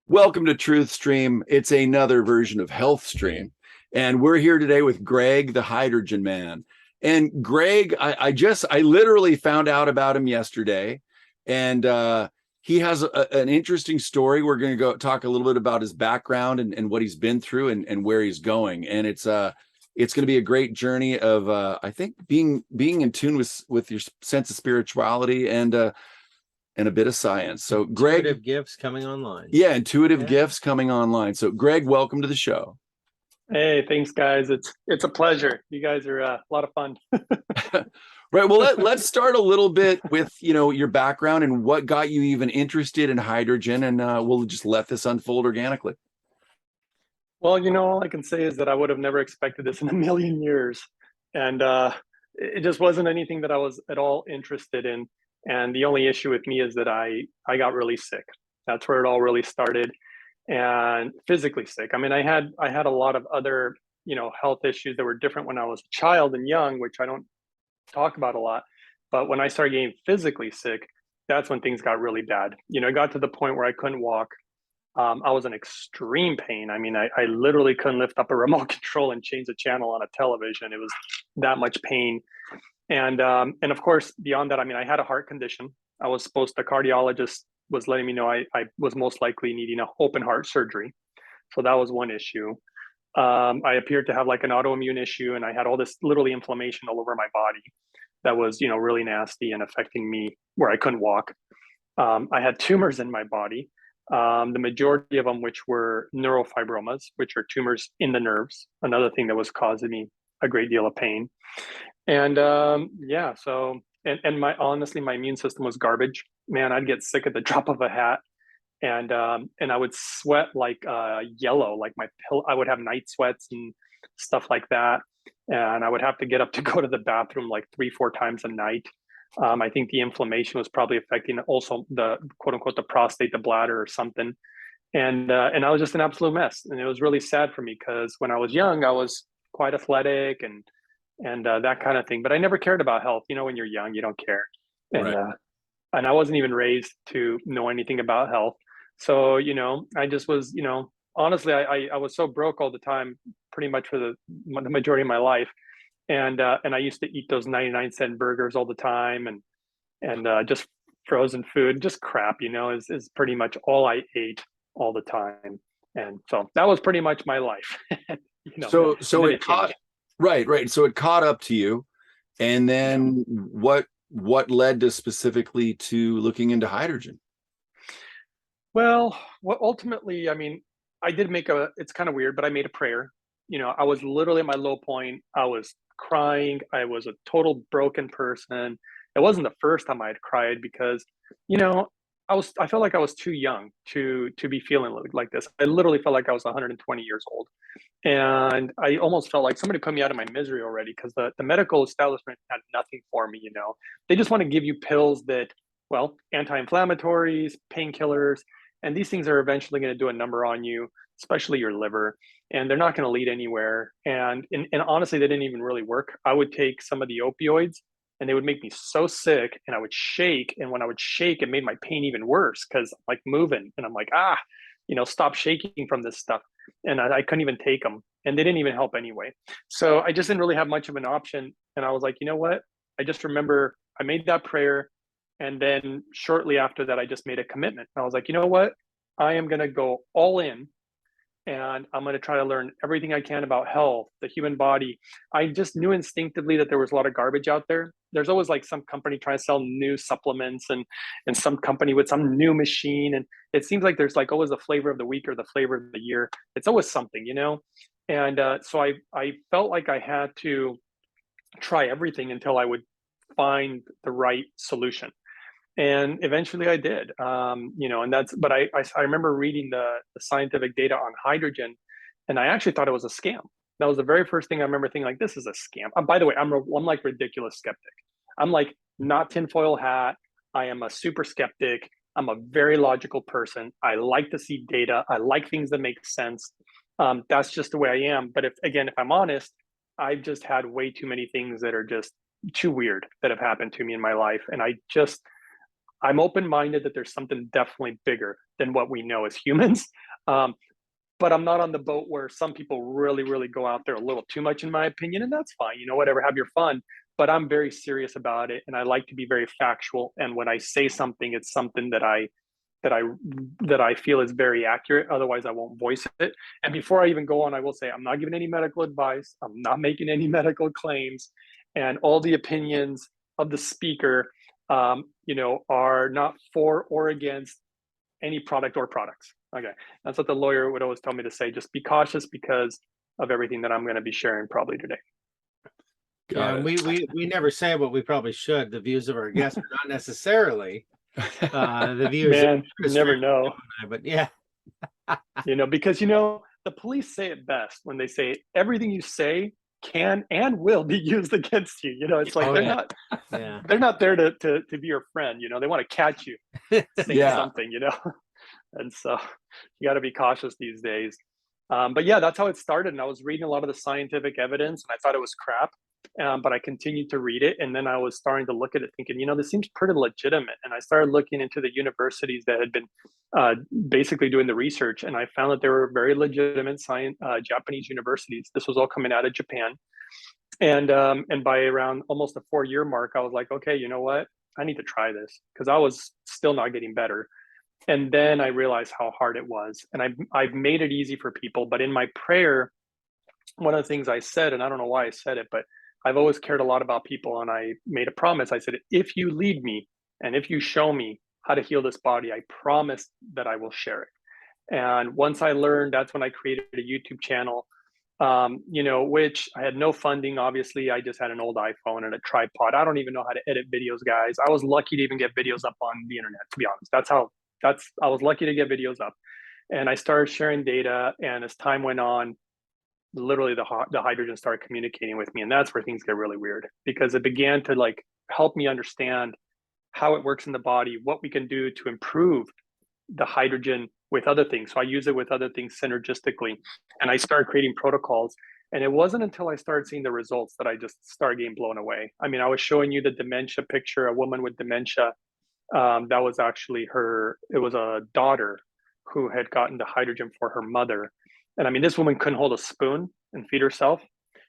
Welcome to TruthStream. It's another version of HealthStream. And we're here today with Greg, the Hydrogen Man. And Greg, I literally found out about him yesterday. And he has an interesting story. We're going to go talk a little bit about his background and what he's been through and where he's going. And it's going to be a great journey of, I think, being in tune with your sense of spirituality and a bit of science. So Greg, intuitive gifts coming online. Yeah, intuitive gifts coming online. So Greg, welcome to the show. Hey, thanks guys. It's a pleasure. You guys are a lot of fun. Right. Well, let's start a little bit with, your background and what got you even interested in hydrogen, and we'll just let this unfold organically. Well, all I can say is that I would have never expected this in a million years. And it just wasn't anything that I was at all interested in. And the only issue with me is that I got really sick. That's where it all really started, and physically sick. I mean, I had a lot of other, health issues that were different when I was a child and young, which I don't talk about a lot. But when I started getting physically sick, that's when things got really bad. It got to the point where I couldn't walk. I was in extreme pain. I mean, I literally couldn't lift up a remote control and change the channel on a television. It was that much pain. And of course, beyond that, I mean, I had a heart condition. The cardiologist was letting me know I was most likely needing an open heart surgery. So that was one issue. I appeared to have like an autoimmune issue, and I had all this literally inflammation all over my body that was, really nasty and affecting me where I couldn't walk. I had tumors in my body, the majority of them, which were neurofibromas, which are tumors in the nerves, another thing that was causing me a great deal of pain. And so honestly, my immune system was garbage. Man, I'd get sick at the drop of a hat, and I would sweat like yellow, like I would have night sweats and stuff like that, and I would have to get up to go to the bathroom like 3-4 times a night. I think the inflammation was probably affecting also the quote unquote the prostate, the bladder, or something. And I was just an absolute mess, and it was really sad for me because when I was young, I was quite athletic and that kind of thing. But I never cared about health. When you're young, you don't care. And Right. And I wasn't even raised to know anything about health. So, I just was, honestly, I was so broke all the time, pretty much for the majority of my life. And I used to eat those 99-cent burgers all the time, and just frozen food, just crap, is pretty much all I ate all the time. And so that was pretty much my life. So it caught, right. So it caught up to you. And then what led to specifically to looking into hydrogen? Well, ultimately, I mean, it's kind of weird, but I made a prayer. I was literally at my low point. I was crying. I was a total broken person. It wasn't the first time I had cried because, I felt like I was too young to be feeling like this. I literally felt like I was 120 years old. And I almost felt like somebody put me out of my misery already, because the medical establishment had nothing for me. They just want to give you pills that, well, anti-inflammatories, painkillers, and these things are eventually going to do a number on you, especially your liver, and they're not going to lead anywhere. And honestly, they didn't even really work. I would take some of the opioids, and they would make me so sick, and I would shake. And when I would shake, it made my pain even worse because I'm like moving, and I'm like, stop shaking from this stuff. And I couldn't even take them, and they didn't even help anyway. So I just didn't really have much of an option. And I was like, you know what? I just remember I made that prayer. And then shortly after that, I just made a commitment. I was like, you know what? I am going to go all in, and I'm going to try to learn everything I can about health, the human body. I just knew instinctively that there was a lot of garbage out there. There's always like some company trying to sell new supplements, and some company with some new machine. And it seems like there's like always a flavor of the week or the flavor of the year. It's always something. And so I felt like I had to try everything until I would find the right solution. And eventually I did. But I remember reading the scientific data on hydrogen, and I actually thought it was a scam. That was the very first thing I remember thinking, like, this is a scam. By the way, I'm like ridiculous skeptic. I'm like not tinfoil hat. I am a super skeptic. I'm a very logical person. I like to see data. I like things that make sense. That's just the way I am. But if I'm honest, I've just had way too many things that are just too weird that have happened to me in my life. And I'm open-minded that there's something definitely bigger than what we know as humans. Um, but I'm not on the boat where some people really, really go out there a little too much, in my opinion, and that's fine. Whatever, have your fun. But I'm very serious about it, and I like to be very factual. And when I say something, it's something that I that I feel is very accurate. Otherwise, I won't voice it. And before I even go on, I will say I'm not giving any medical advice. I'm not making any medical claims, and all the opinions of the speaker, are not for or against any product or products. Okay, that's what the lawyer would always tell me to say. Just be cautious because of everything that I'm going to be sharing probably today. Yeah, Got and we never say what we probably should. The views of our guests are not necessarily it. the views of Man, you never know. but yeah. Because the police say it best when they say everything you say can and will be used against you. It's like Oh, they're yeah. not Yeah. they're not there to be your friend. They want to catch you saying Yeah. something. And so you got to be cautious these days. But yeah, that's how it started. And I was reading a lot of the scientific evidence, and I thought it was crap. But I continued to read it, and then I was starting to look at it, thinking, this seems pretty legitimate. And I started looking into the universities that had been basically doing the research, and I found that there were very legitimate Japanese universities. This was all coming out of Japan, and by around almost the 4-year mark, I was like, okay, you know what? I need to try this because I was still not getting better. And then I realized how hard it was, and I've made it easy for people. But in my prayer, one of the things I said, and I don't know why I said it, but I've always cared a lot about people, and I made a promise. I said, if you lead me and if you show me how to heal this body, I promise that I will share it. And once I learned, that's when I created a YouTube channel, which I had no funding. Obviously, I just had an old iPhone and a tripod. I don't even know how to edit videos, guys. I was lucky to even get videos up on the internet, to be honest. I was lucky to get videos up. And I started sharing data. And as time went on, literally the hydrogen started communicating with me, and that's where things get really weird, because it began to help me understand how it works in the body, what we can do to improve the hydrogen with other things. So I use it with other things synergistically, and I started creating protocols. And it wasn't until I started seeing the results that I just started getting blown away. I mean, I was showing you the dementia picture, a woman with dementia. That was actually her. It was a daughter who had gotten the hydrogen for her mother. And I mean, this woman couldn't hold a spoon and feed herself.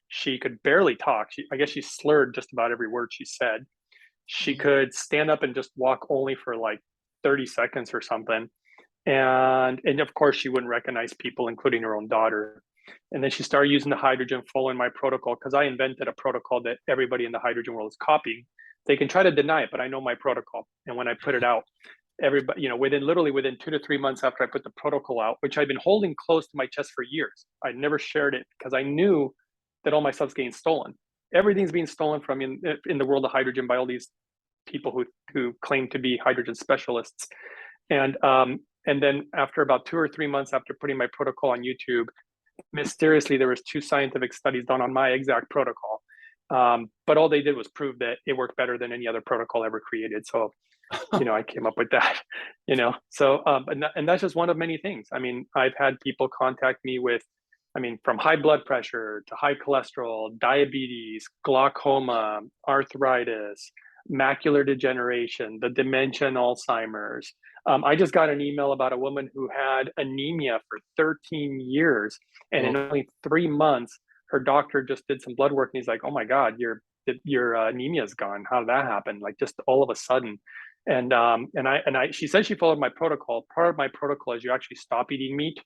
She could barely talk. I guess she slurred just about every word she said. She could stand up and just walk only for like 30 seconds or something. And of course, she wouldn't recognize people, including her own daughter. And then she started using the hydrogen, following my protocol, because I invented a protocol that everybody in the hydrogen world is copying. They can try to deny it, but I know my protocol. And when I put it out, everybody, within 2 to 3 months after I put the protocol out, which I've been holding close to my chest for years, I never shared it because I knew that all my stuff's getting stolen. Everything's being stolen from in the world of hydrogen by all these people who claim to be hydrogen specialists. And then after about 2 or 3 months after putting my protocol on YouTube, mysteriously there was 2 scientific studies done on my exact protocol. But all they did was prove that it worked better than any other protocol ever created. So, I came up with that, So, and that's just one of many things. I mean, I've had people contact me with, from high blood pressure to high cholesterol, diabetes, glaucoma, arthritis, macular degeneration, the dementia and Alzheimer's. I just got an email about a woman who had anemia for 13 years. And in only 3 months, her doctor just did some blood work, and he's like, oh my God, your anemia is gone. How did that happen? Like, just all of a sudden. And she said she followed my protocol. Part of my protocol is you actually stop eating meat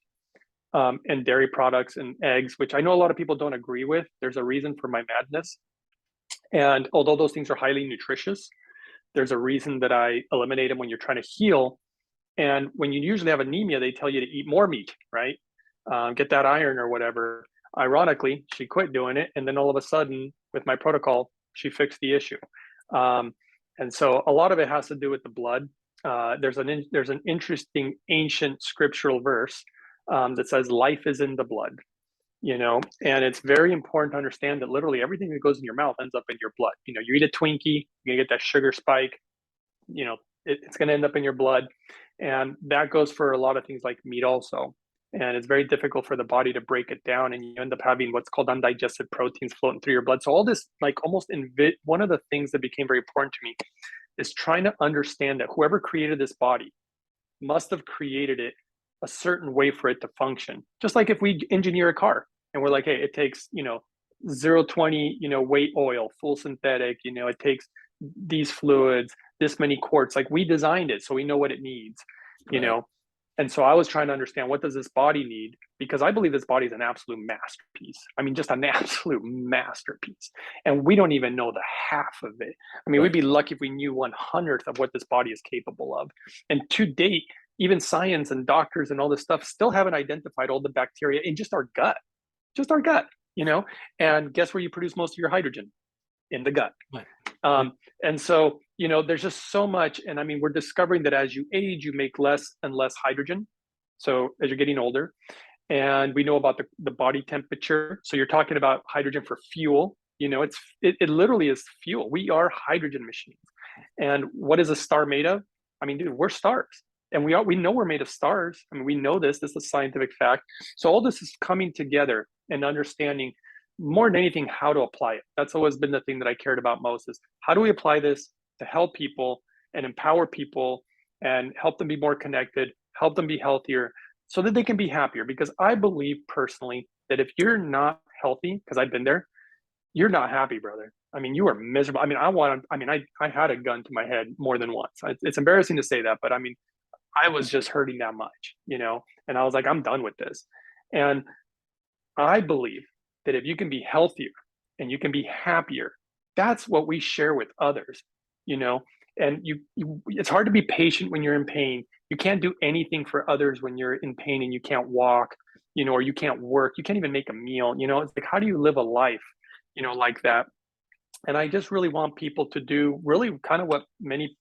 and dairy products and eggs, which I know a lot of people don't agree with. There's a reason for my madness. And although those things are highly nutritious, there's a reason that I eliminate them when you're trying to heal. And when you usually have anemia, they tell you to eat more meat, right? Get that iron or whatever. Ironically, she quit doing it. And then all of a sudden, with my protocol, she fixed the issue. And so a lot of it has to do with the blood. There's an interesting ancient scriptural verse that says life is in the blood, and it's very important to understand that literally everything that goes in your mouth ends up in your blood. You eat a Twinkie, you're gonna get that sugar spike, it's gonna end up in your blood. And that goes for a lot of things like meat also. And it's very difficult for the body to break it down, and you end up having what's called undigested proteins floating through your blood. So all this, like, almost one of the things that became very important to me is trying to understand that whoever created this body must have created it a certain way for it to function. Just like if we engineer a car and we're like, hey, it takes, 0-20, weight oil, full synthetic, it takes these fluids, this many quarts, like we designed it, so we know what it needs, Right. And so I was trying to understand, what does this body need? Because I believe this body is an absolute masterpiece. I mean, just an absolute masterpiece. And we don't even know the half of it. I mean, Right. we'd be lucky if we knew 1/100th of what this body is capable of. And to date, even science and doctors and all this stuff still haven't identified all the bacteria in just our gut, just our gut, And guess where you produce most of your hydrogen? In the gut. Right. And so, there's just so much. And I mean, we're discovering that as you age, you make less and less hydrogen. So as you're getting older, and we know about the body temperature. So you're talking about hydrogen for fuel. It literally is fuel. We are hydrogen machines. And what is a star made of? I mean, dude, we're stars. And we know we're made of stars. I mean, we know this is a scientific fact. So all this is coming together and understanding more than anything how to apply it. That's always been the thing that I cared about most, is how do we apply this to help people and empower people and help them be more connected, help them be healthier so that they can be happier. Because I believe personally that if you're not healthy, because I've been there, you're not happy, brother. I mean, you are miserable. I mean, I had a gun to my head more than once. It's embarrassing to say that, but I mean, I was just hurting that much, and I was like, I'm done with this. And I believe that if you can be healthier and you can be happier, that's what we share with others, and it's hard to be patient when you're in pain. You can't do anything for others when you're in pain and you can't walk, or you can't work, you can't even make a meal. It's like, how do you live a life, like that? And I just really want people to do really kind of what many,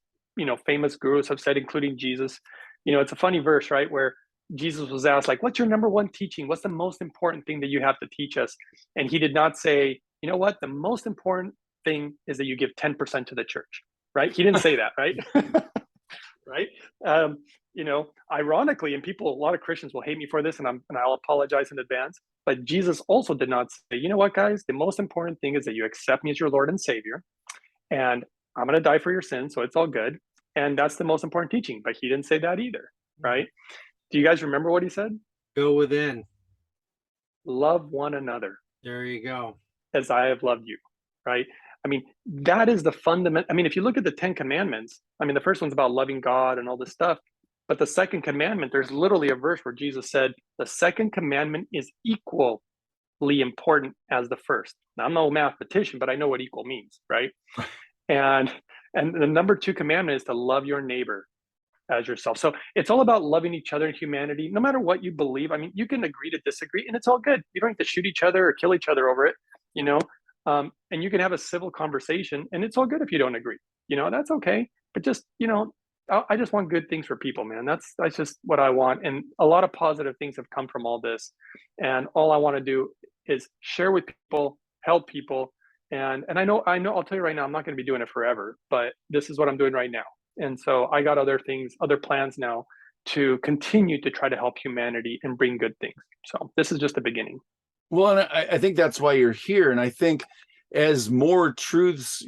famous gurus have said, including Jesus. It's a funny verse, right? Where Jesus was asked, like, what's your number one teaching? What's the most important thing that you have to teach us? And he did not say, you know what? The most important thing is that you give 10% to the church, right? He didn't say that, right? Right. Ironically, and a lot of Christians will hate me for this, and I'll apologize in advance. But Jesus also did not say, you know what, guys, the most important thing is that you accept me as your Lord and Savior, and I'm going to die for your sins, so it's all good. And that's the most important teaching. But he didn't say that either, right? Do you guys remember what he said? Go within. Love one another. There you go. As I have loved you, right? I mean, that is the fundament. I mean, if you look at the 10 commandments, I mean, the first one's about loving God and all this stuff. But the second commandment, there's literally a verse where Jesus said, the second commandment is equally important as the first. Now, I'm no mathematician, but I know what equal means, right? And the number 2 commandment is to love your neighbor as yourself. So it's all about loving each other in humanity, no matter what you believe. I mean, you can agree to disagree, and it's all good. You don't have to shoot each other or kill each other over it, and you can have a civil conversation, and it's all good if you don't agree. That's okay. But just, I just want good things for people, man. That's just what I want. And a lot of positive things have come from all this. And all I want to do is share with people, help people. And I know, I'll tell you right now, I'm not going to be doing it forever, but this is what I'm doing right now. And so I got other plans now to continue to try to help humanity and bring good things. So this is just the beginning. Well, and I think that's why you're here. And I think as more truths,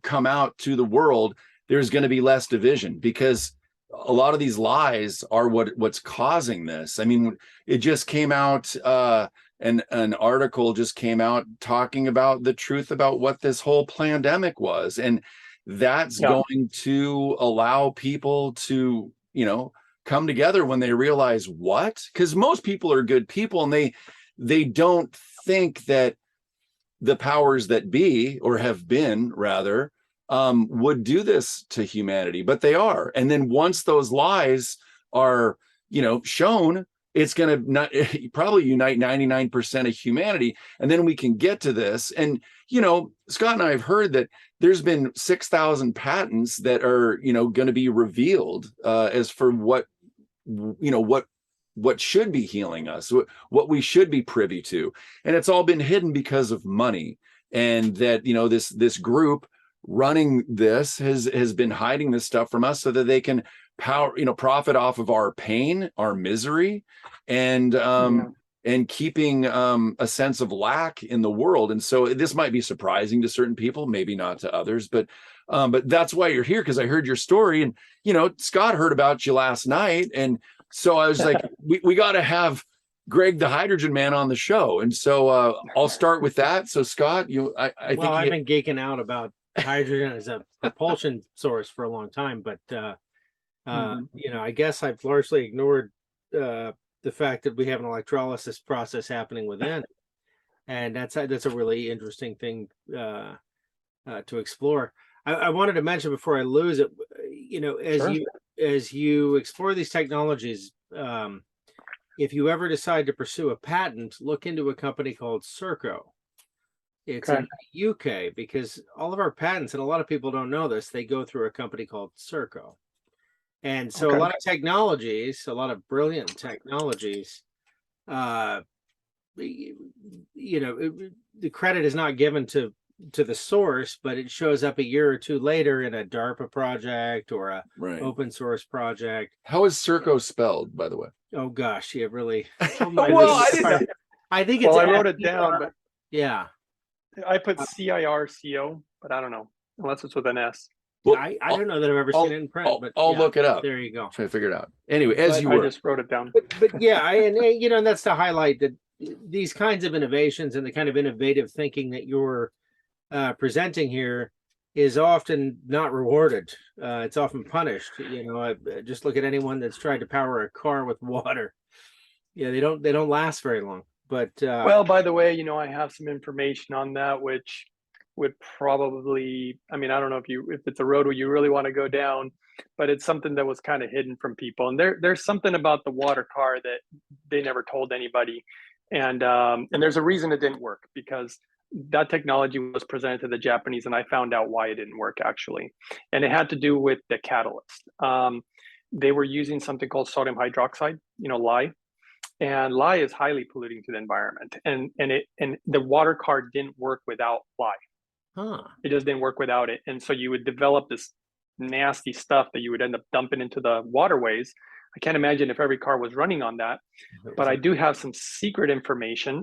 come out to the world, there's going to be less division, because a lot of these lies are what's causing this. I mean, it just came out, an article just came out talking about the truth about what this whole pandemic was. And that's going to allow people to, come together when they realize what, because most people are good people, and they don't think that the powers that be, or have been rather, would do this to humanity, but they are. And then once those lies are, shown, it's going to probably unite 99% of humanity. And then we can get to this. And, Scott and I have heard that there's been 6,000 patents that are, going to be revealed as for what should be healing us, what we should be privy to. And it's all been hidden because of money. And that, this group running this has been hiding this stuff from us so that they can profit off of our pain, our misery, and keeping a sense of lack in the world. And so this might be surprising to certain people, maybe not to others, but But that's why you're here, because I heard your story, and Scott heard about you last night, and so I was like, we got to have Greg the Hydrogen Man on the show, and so I'll start with that. So Scott, I think I've been geeking out about hydrogen as a propulsion source for a long time, but I guess I've largely ignored the fact that we have an electrolysis process happening within, and that's a really interesting thing to explore. I wanted to mention before I lose it, as you explore these technologies, if you ever decide to pursue a patent, look into a company called Serco. It's in the UK, because all of our patents, and a lot of people don't know this, they go through a company called Serco. And so a lot of technologies, a lot of brilliant technologies, the credit is not given to the source, but it shows up a year or two later in a DARPA project or a open source project. How is Serco spelled, by the way? Oh gosh, yeah, really. Well, I think it's. Well, I wrote it down, but yeah, I put CIRCO, but I don't know unless it's with an S. Well, I don't know that I've ever seen it in print, but I'll look it up. There you go. Try to figure it out. Anyway, I just wrote it down. But yeah, and that's to highlight that these kinds of innovations and the kind of innovative thinking that you're presenting here is often not rewarded. It's often punished. I just look at anyone that's tried to power a car with water. Yeah, they don't last very long. But well, by the way, I have some information on that, which would probably, I don't know if it's a road where you really want to go down, but it's something that was kind of hidden from people. And there's something about the water car that they never told anybody. And there's a reason it didn't work, because that technology was presented to the Japanese, and I found out why it didn't work, actually. And it had to do with the catalyst. They were using something called sodium hydroxide, lye. And lye is highly polluting to the environment. And the water car didn't work without lye. It just didn't work without it. And so you would develop this nasty stuff that you would end up dumping into the waterways. I can't imagine if every car was running on that, but I do have some secret information.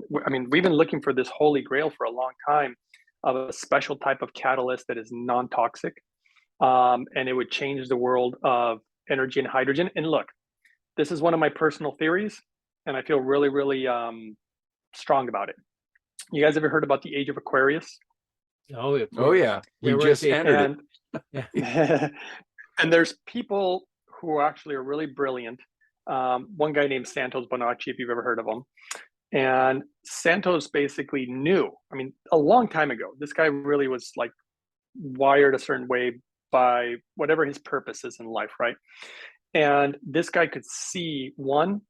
We've been looking for this holy grail for a long time, of a special type of catalyst that is non-toxic. And it would change the world of energy and hydrogen. And look, this is one of my personal theories, and I feel really, really strong about it. You guys ever heard about the age of Aquarius? Oh yeah. We just entered it. And there's people who actually are really brilliant. One guy named Santos Bonacci, if you've ever heard of him. And Santos basically knew, a long time ago, this guy really was like wired a certain way by whatever his purpose is in life, right? And this guy could see,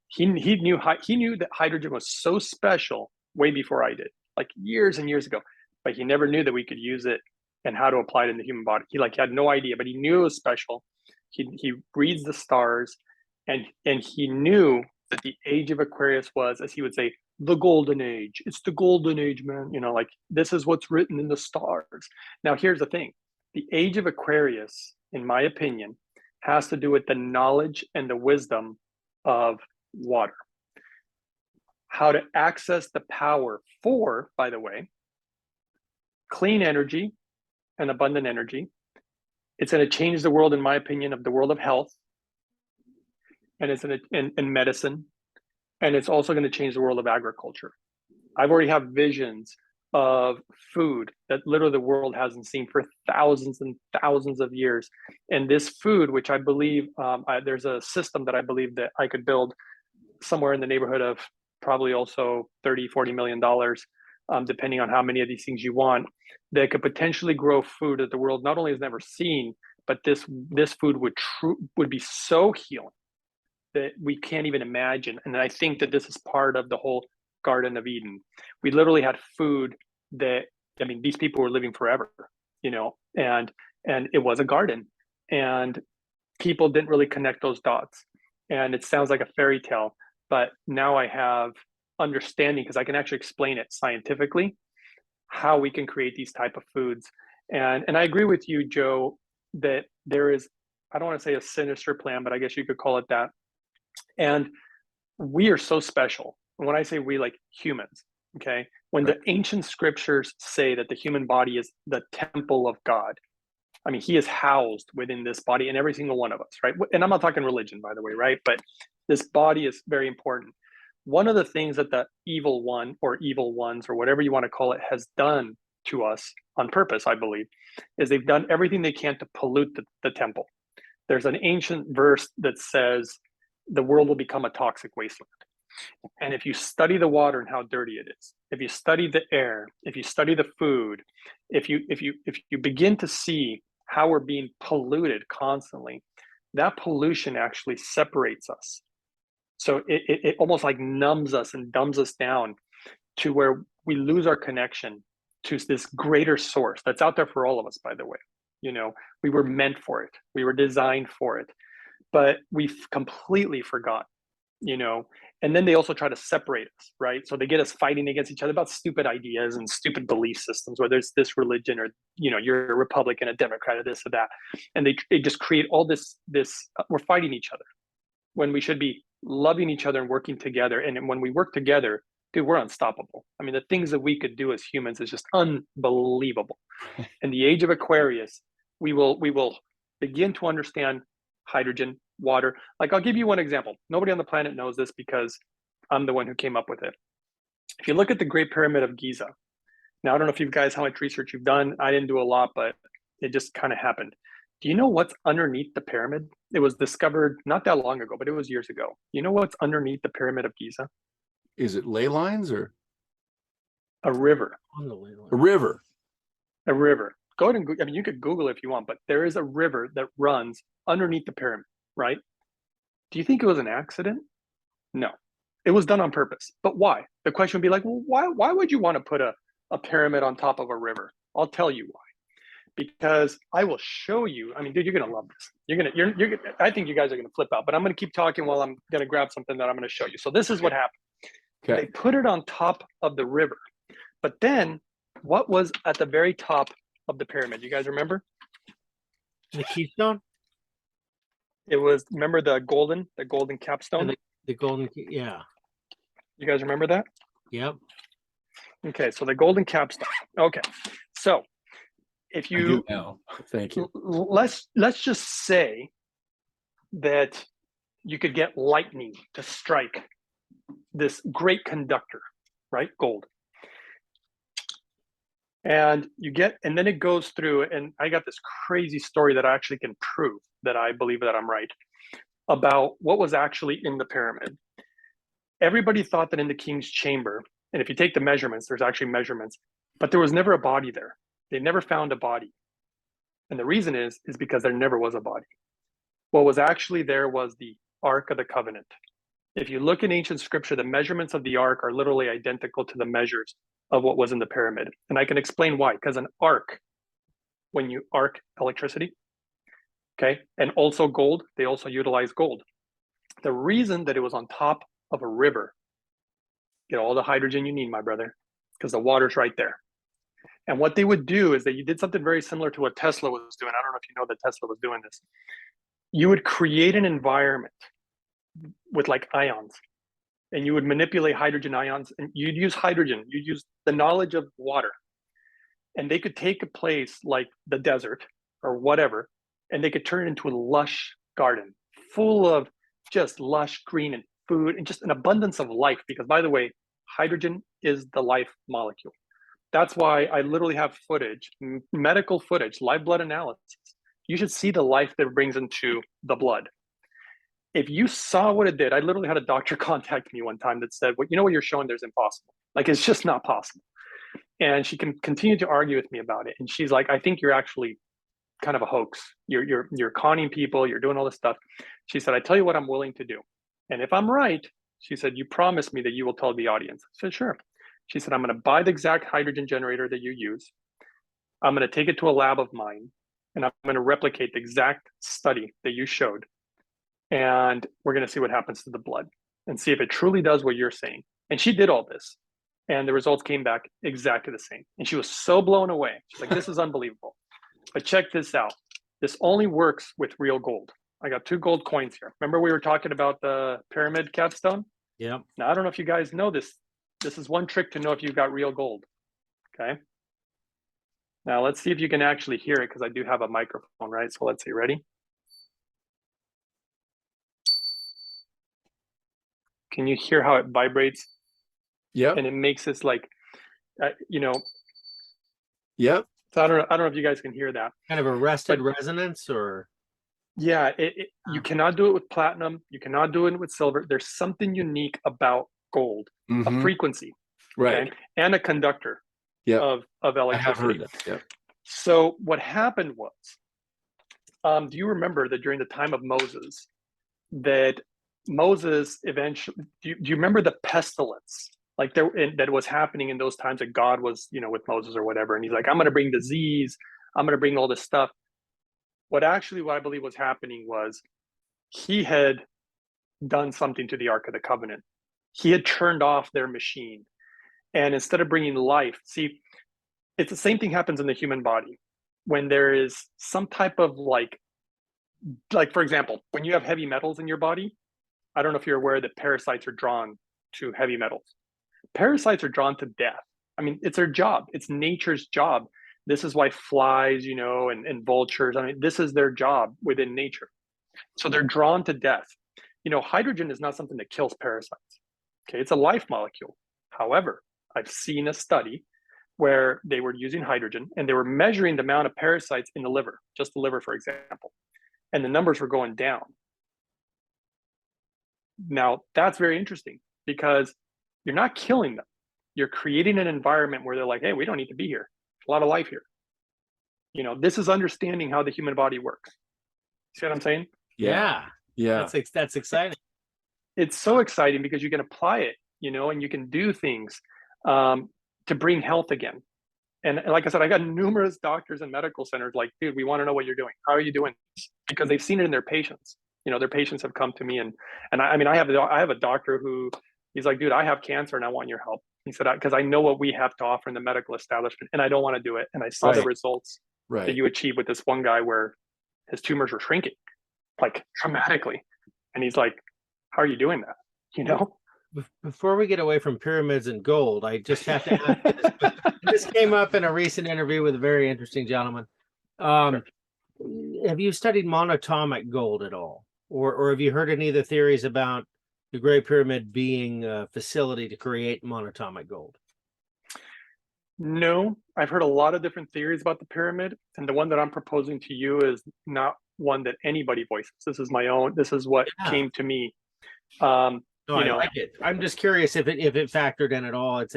he knew that hydrogen was so special way before I did, like years and years ago, but he never knew that we could use it and how to apply it in the human body. He had no idea, but he knew it was special. He reads the stars, and he knew that the age of Aquarius was, as he would say, the golden age. It's the golden age, man. This is what's written in the stars. Now, here's the thing. The age of Aquarius, in my opinion, has to do with the knowledge and the wisdom of water. How to access the power for, by the way, clean energy and abundant energy. It's going to change the world, in my opinion, of the world of health, and it's in medicine, and it's also going to change the world of agriculture. I've already have visions of food that literally the world hasn't seen for thousands and thousands of years. And this food, which I believe, there's a system that I believe that I could build somewhere in the neighborhood of probably also $30-40 million, depending on how many of these things you want, that could potentially grow food that the world not only has never seen, but this food would be so healing that we can't even imagine. And I think that this is part of the whole Garden of Eden. We literally had food that, these people were living forever, and it was a garden, and people didn't really connect those dots. And it sounds like a fairy tale, but now I have understanding, because I can actually explain it scientifically, how we can create these type of foods. And I agree with you, Joe, that there is, I don't want to say a sinister plan, but I guess you could call it that. And we are so special. And when I say we, like humans, okay? When the ancient scriptures say that the human body is the temple of God, I mean, he is housed within this body and every single one of us, right? And I'm not talking religion, by the way, right? But this body is very important. One of the things that the evil one or evil ones or whatever you want to call it has done to us on purpose, I believe, is they've done everything they can to pollute the temple. There's an ancient verse that says the world will become a toxic wasteland. And if you study the water and how dirty it is, if you study the air, if you study the food, if you begin to see how we're being polluted constantly, that pollution actually separates us. So it almost like numbs us and dumbs us down to where we lose our connection to this greater source that's out there for all of us, by the way. You know, we were meant for it. We were designed for it, but we've completely forgot, you know, and then they also try to separate us, right? So they get us fighting against each other about stupid ideas and stupid belief systems, whether it's this religion or, you know, you're a Republican, a Democrat, or this or that. And they just create all this, we're fighting each other when we should be loving each other and working together. And when we work together, dude, we're unstoppable. I mean, the things that we could do as humans is just unbelievable. In the age of Aquarius, we will begin to understand hydrogen, water. Like, I'll give you one example. Nobody on the planet knows this because I'm the one who came up with it. If you look at the Great Pyramid of Giza, now I don't know if you guys how much research you've done. I didn't do a lot, but it just kind of happened. Do you know what's underneath the pyramid? It was discovered not that long ago, but it was years ago. You know what's underneath the Pyramid of Giza? Is it ley lines or a river? A river. A river. Go ahead and I mean, you could Google if you want, but there is a river that runs underneath the pyramid, right? Do you think it was an accident? No, it was done on purpose. But why? The question would be like, well, why would you want to put a pyramid on top of a river? I'll tell you why. Because I will show you. I mean, dude, you're gonna love this. You're gonna. I think you guys are gonna flip out. But I'm gonna keep talking while I'm gonna grab something that I'm gonna show you. So this is what happened. Okay. They put it on top of the river, but then what was at the very top of the pyramid? You guys remember? The keystone. It was, remember the golden capstone. The golden, yeah. You guys remember that? Yep. Okay, so the golden capstone. Okay, so if you I do now. Thank you. Let's just say that you could get lightning to strike this great conductor, right? Gold. And then it goes through, and I got this crazy story that I actually can prove that I believe that I'm right about what was actually in the pyramid. Everybody thought that in the king's chamber, and if you take the measurements, there's actually measurements, but there was never a body there. They never found a body. And the reason is because there never was a body. What was actually there was the Ark of the Covenant. If you look in ancient scripture, the measurements of the Ark are literally identical to the measures of what was in the pyramid. And I can explain why, because an arc, when you arc electricity, okay, and also gold, they also utilize gold. The reason that it was on top of a river, get all the hydrogen you need, my brother, because the water's right there. And what they would do is that you did something very similar to what Tesla was doing. I don't know if you know that Tesla was doing this. You would create an environment with like ions, and you would manipulate hydrogen ions, and you'd use hydrogen, you'd use the knowledge of water, and they could take a place like the desert or whatever, and they could turn it into a lush garden full of just lush green and food and just an abundance of life. Because, by the way, hydrogen is the life molecule. That's why I literally have footage, medical footage, live blood analysis. You should see the life that it brings into the blood. If you saw what it did, I literally had a doctor contact me one time that said, well, you know what you're showing there's impossible. Like, it's just not possible. And she can continue to argue with me about it. And she's like, I think you're actually kind of a hoax. You're conning people, you're doing all this stuff. She said, I tell you what I'm willing to do. And if I'm right, she said, you promise me that you will tell the audience. I said, sure. She said, I'm going to buy the exact hydrogen generator that you use. I'm going to take it to a lab of mine, and I'm going to replicate the exact study that you showed. And we're going to see what happens to the blood and see if it truly does what you're saying. And she did all this, and the results came back exactly the same. And she was so blown away. She's like, this is unbelievable. But check this out. This only works with real gold. I got 2 gold coins here. Remember we were talking about the pyramid capstone? Yeah. Now, I don't know if you guys know this. This is one trick to know if you've got real gold. Okay. Now let's see if you can actually hear it, because I do have a microphone, right? So let's see, ready? Can you hear how it vibrates? Yep. And it makes this like, you know, Yep. so I don't know if you guys can hear that. Kind of arrested resonance, or Yeah, you cannot do it with platinum. You cannot do it with silver. There's something unique about gold, a frequency, Right. okay, and a conductor Yep. of I have electricity. heard that. Yep. So what happened was, do you remember that during the time of Moses, that Moses eventually, do you remember the pestilence? Like that was happening in those times that God was, with Moses or whatever. And he's like, I'm going to bring disease. I'm going to bring all this stuff. What I believe was happening was he had done something to the Ark of the Covenant. He had turned off their machine. And instead of bringing life, see, it's the same thing happens in the human body. When there is some type of like for example, when you have heavy metals in your body, I don't know if you're aware that parasites are drawn to heavy metals. Parasites are drawn to death. I mean, it's their job. It's nature's job. This is why flies, and vultures, I mean, this is their job within nature. So they're drawn to death. Hydrogen is not something that kills parasites. Okay, it's a life molecule. However, I've seen a study where they were using hydrogen and they were measuring the amount of parasites in the liver, just the liver, for example, and the numbers were going down. Now, that's very interesting because you're not killing them. You're creating an environment where they're like, hey, we don't need to be here. There's a lot of life here. This is understanding how the human body works. See what I'm saying? yeah. That's exciting. It's so exciting because you can apply it, and you can do things to bring health again. And like I said, I got numerous doctors and medical centers like, dude, we want to know what you're doing. How are you doing this? Because they've seen it in their patients. Their patients have come to me, and I have a doctor who, he's like, dude, I have cancer and I want your help. He said, because I know what we have to offer in the medical establishment and I don't want to do it. And I saw the results that you achieved with this one guy where his tumors were shrinking like dramatically. And he's like, how are you doing that? Before we get away from pyramids and gold, I just have to ask this. This came up in a recent interview with a very interesting gentleman. Sure. Have you studied monatomic gold at all? Or have you heard any of the theories about the Great Pyramid being a facility to create monatomic gold? No, I've heard a lot of different theories about the pyramid. And the one that I'm proposing to you is not one that anybody voices. This is my own. This is what came to me. I like it. I'm just curious if it factored in at all. It's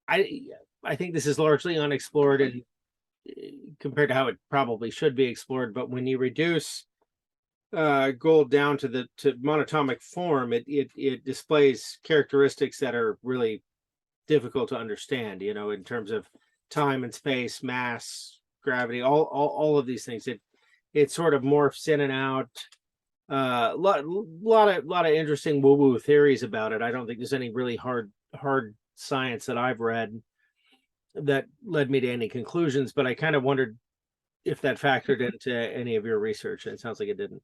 I think this is largely unexplored and compared to how it probably should be explored. But when you reduce gold down to monatomic form, it displays characteristics that are really difficult to understand. In terms of time and space, mass, gravity, all of these things. It sort of morphs in and out. Lot of interesting woo-woo theories about it. I don't think there's any really hard science that I've read that led me to any conclusions, but I kind of wondered if that factored into any of your research, and it sounds like it didn't.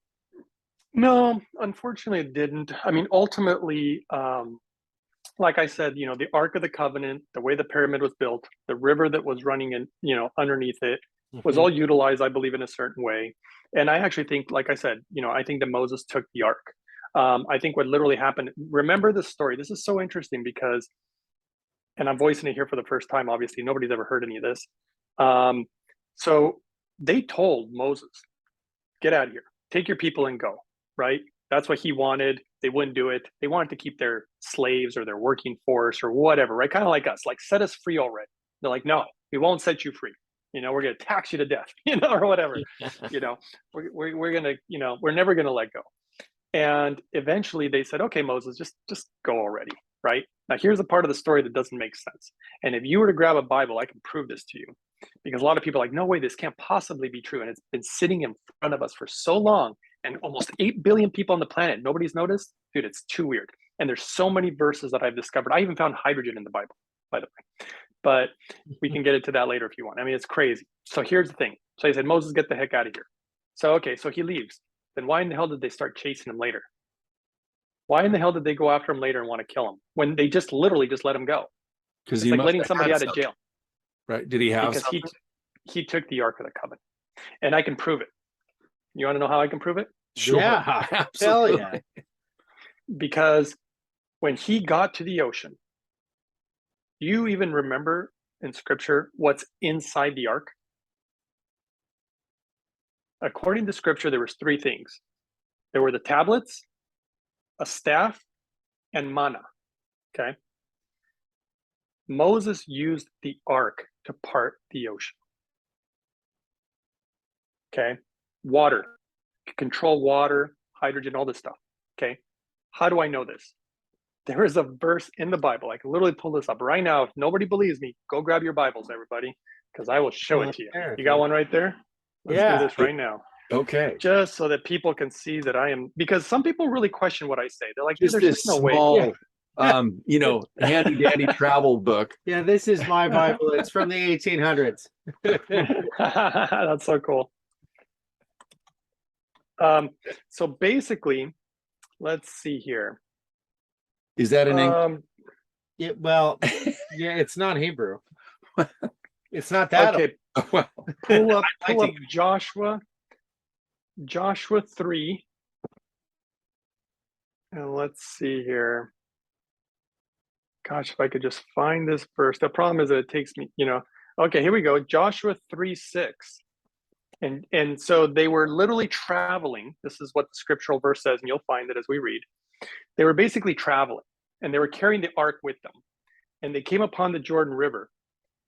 No, unfortunately it didn't. I mean, ultimately, like I said, the Ark of the Covenant, the way the pyramid was built, the river that was running in, underneath it was all utilized, I believe, in a certain way. And I actually think, like I said, I think that Moses took the Ark. I think what literally happened, remember this story. This is so interesting because, and I'm voicing it here for the first time, obviously, nobody's ever heard any of this. So they told Moses, get out of here, take your people and go, right? That's what he wanted. They wouldn't do it. They wanted to keep their slaves or their working force or whatever, right? Kind of like us, like set us free already. They're like, no, we won't set you free. We're going to tax you to death, or whatever. We're going to, we're never going to let go. And eventually they said, okay, Moses, just go already, right? Now, here's a part of the story that doesn't make sense. And if you were to grab a Bible, I can prove this to you. Because a lot of people are like, no way, this can't possibly be true. And it's been sitting in front of us for so long. And almost 8 billion people on the planet, nobody's noticed. Dude, it's too weird. And there's so many verses that I've discovered. I even found hydrogen in the Bible, by the way. But we can get into that later if you want. I mean, it's crazy. So here's the thing. So he said, Moses, get the heck out of here. So, okay, so he leaves. Then why in the hell did they start chasing him later? Why in the hell did they go after him later and want to kill him when they just literally just let him go? Because it's like letting somebody out of jail. Right? Did he have because something? he took the Ark of the Covenant, and I can prove it. You want to know how I can prove it? Sure. Yeah, hell Absolutely. yeah. Because when he got to the ocean, you even remember in Scripture what's inside the Ark? According to Scripture, there was three things. There were the tablets, a staff, and manna. Okay. Moses used the Ark to part the ocean. Okay. Water, control water, hydrogen, all this stuff. Okay. How do I know this? There is a verse in the Bible. I can literally pull this up right now. If nobody believes me, go grab your Bibles, everybody, because I will show it to you. You got one right there? Let's do this right now. Okay. Just so that people can see that I am, because some people really question what I say. They're like, Just there's this just no way. small, handy dandy travel book. Yeah, this is my Bible. It's from the 1800s. That's so cool. So basically, let's see here. Is that an English? Yeah, well, yeah, it's not Hebrew. It's not that. Okay, Well, pull up I'd like Joshua 3. And let's see here. Gosh, if I could just find this verse. The problem is that it takes me, Okay, here we go. Joshua 3:6. And so they were literally traveling. This is what the scriptural verse says, and you'll find it as we read. They were basically traveling, and they were carrying the ark with them. And they came upon the Jordan River.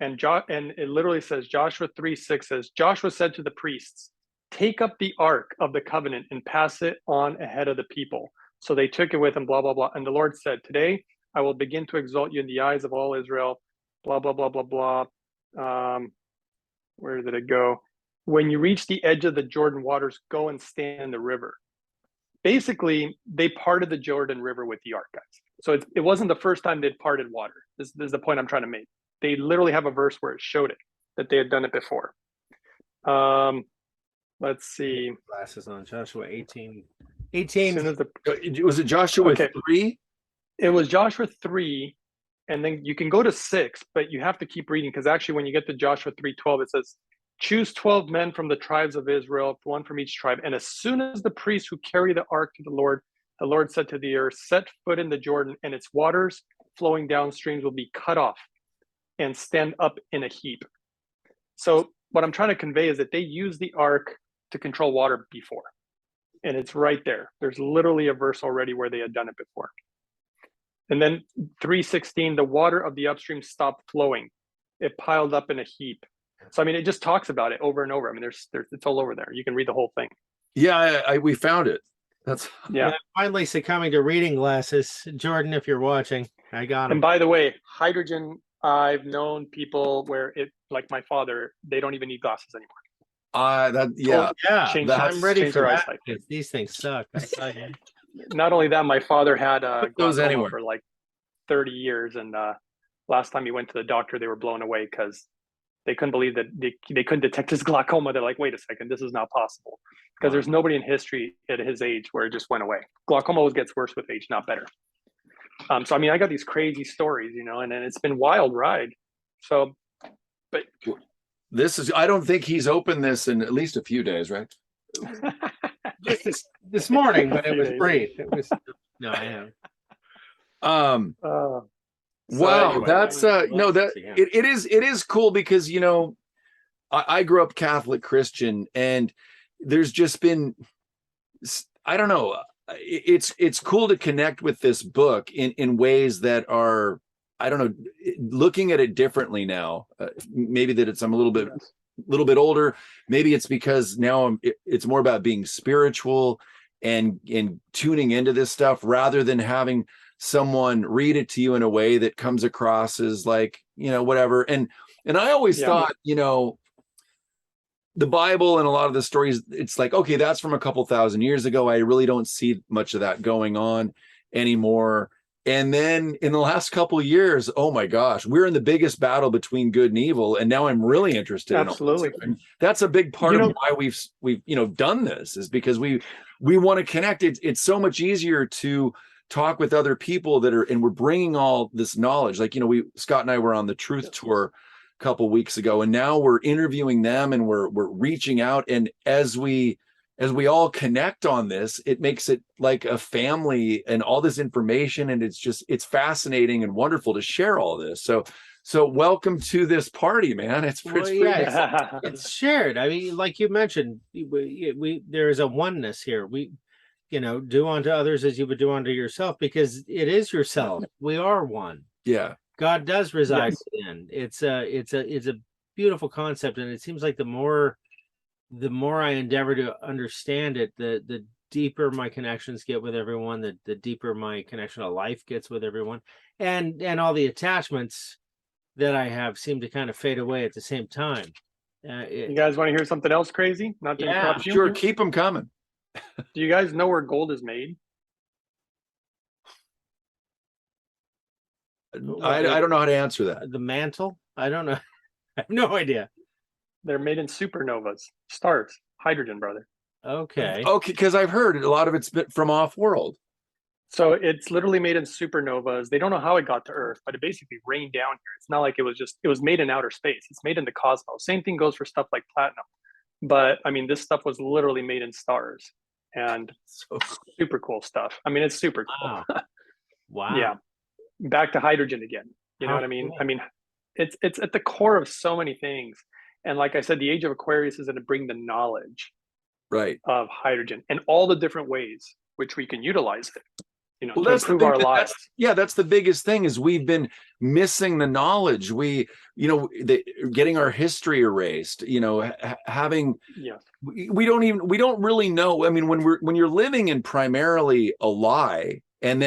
And it literally says, Joshua 3:6 says, Joshua said to the priests, take up the ark of the covenant and pass it on ahead of the people. So they took it with them, blah, blah, blah. And the Lord said, today I will begin to exalt you in the eyes of all Israel, blah, blah, blah, blah, blah. Where did it go? When you reach the edge of the Jordan waters, go and stand in the river. Basically, they parted the Jordan River with the ark, guys. So it wasn't the first time they'd parted water. This is the point I'm trying to make. They literally have a verse where it showed it, that they had done it before. Let's see. Glasses on. Joshua 18. Was it Joshua 3? It was Joshua 3, and then you can go to 6, but you have to keep reading, because actually when you get to Joshua 3:12, it says, choose 12 men from the tribes of Israel, one from each tribe. And as soon as the priests who carry the ark to the Lord said to the earth, set foot in the Jordan, and its waters flowing downstreams will be cut off and stand up in a heap. So what I'm trying to convey is that they used the ark to control water before. And it's right there. There's literally a verse already where they had done it before. And then 3:16, the water of the upstream stopped flowing. It piled up in a heap. So, I mean, it just talks about it over and over. I mean, there's it's all over there. You can read the whole thing. Yeah, we found it. That's yeah. I'm finally succumbing to reading glasses. Jordan, if you're watching, I got them. And by the way, hydrogen, I've known people where it, like my father, they don't even need glasses anymore. I'm ready for that. Eyesight. These things suck. Not only that, my father had those glaucoma anywhere for like 30 years, and last time he went to the doctor, they were blown away because they couldn't believe that they couldn't detect his glaucoma. They're like, wait a second, this is not possible, because there's nobody in history at his age where it just went away. Glaucoma always gets worse with age, not better. So I mean, I got these crazy stories, and it's been a wild ride. So, but I don't think he's opened this in at least a few days, right? Just this morning, but it was brief. It was no, I am. Wow, anyway, that's it is cool because I grew up Catholic Christian, and there's just been, I don't know, it's cool to connect with this book in ways that are, I don't know, looking at it differently now. Maybe that I'm a little bit older. Maybe it's because now it's more about being spiritual and tuning into this stuff rather than having someone read it to you in a way that comes across as like, whatever. And I always thought, the Bible and a lot of the stories, it's like, okay, that's from a couple thousand years ago. I really don't see much of that going on anymore. And then in the last couple of years, oh my gosh, we're in the biggest battle between good and evil. And now I'm really interested. Absolutely. In all this. That's a big part of why we've done this, is because we want to connect. It's so much easier to talk with other people and we're bringing all this knowledge. Like, Scott and I were on the Truth Tour couple weeks ago, and now we're interviewing them and we're reaching out. And as we all connect on this, it makes it like a family and all this information. And it's fascinating and wonderful to share all this. So welcome to this party, man. It's It's shared. I mean, like you mentioned, there is a oneness here. We, do unto others as you would do unto yourself, because it is yourself. We are one. Yeah. God does reside within. It's a beautiful concept, and it seems like the more I endeavor to understand it, the deeper my connections get with everyone, the deeper my connection to life gets with everyone, and all the attachments that I have seem to kind of fade away at the same time. You guys want to hear something else crazy? Not to interrupt you. Sure, keep them coming. Do you guys know where gold is made? I don't know how to answer that. The mantle? I don't know. I have no idea. They're made in supernovas, stars, hydrogen, brother. Okay, because I've heard a lot of it's from off-world. So it's literally made in supernovas. They don't know how it got to Earth, but it basically rained down here. It's not like it was made in outer space. It's made in the cosmos. Same thing goes for stuff like platinum. But I mean, this stuff was literally made in stars, and So super cool stuff. I mean, it's super cool. wow. Wow. Yeah. Back to hydrogen again. You know How what I mean? cool. I mean, it's at the core of so many things. And like I said, the age of Aquarius is going to bring the knowledge right. of hydrogen and all the different ways which we can utilize it, Well, to that's improve our lives. That's the biggest thing, is we've been missing the knowledge. Getting our history erased, having, we don't really know. I mean, when you're living in primarily a lie, and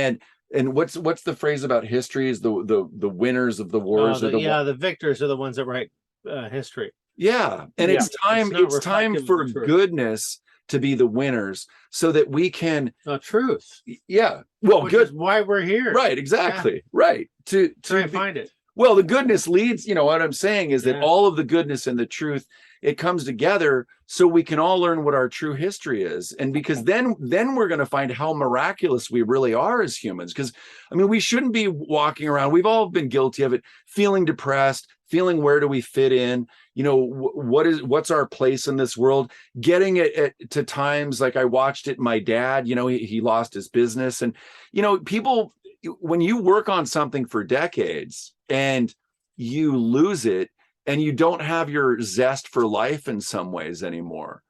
what's the phrase about history is the winners of the wars the victors are the ones that write history. Yeah. And it's time for goodness to be the winners, so that we can truth. Yeah. Well, Which good. is why we're here. Right. Exactly. Yeah. Right. To find it. Well, the goodness leads, what I'm saying is that all of the goodness and the truth, it comes together so we can all learn what our true history is. And because then we're going to find how miraculous we really are as humans. Because, I mean, we shouldn't be walking around. We've all been guilty of it, feeling depressed, feeling where do we fit in? What's our place in this world? Getting it to times like I watched it. My dad, he lost his business. And, people, when you work on something for decades and you lose it, and you don't have your zest for life in some ways anymore,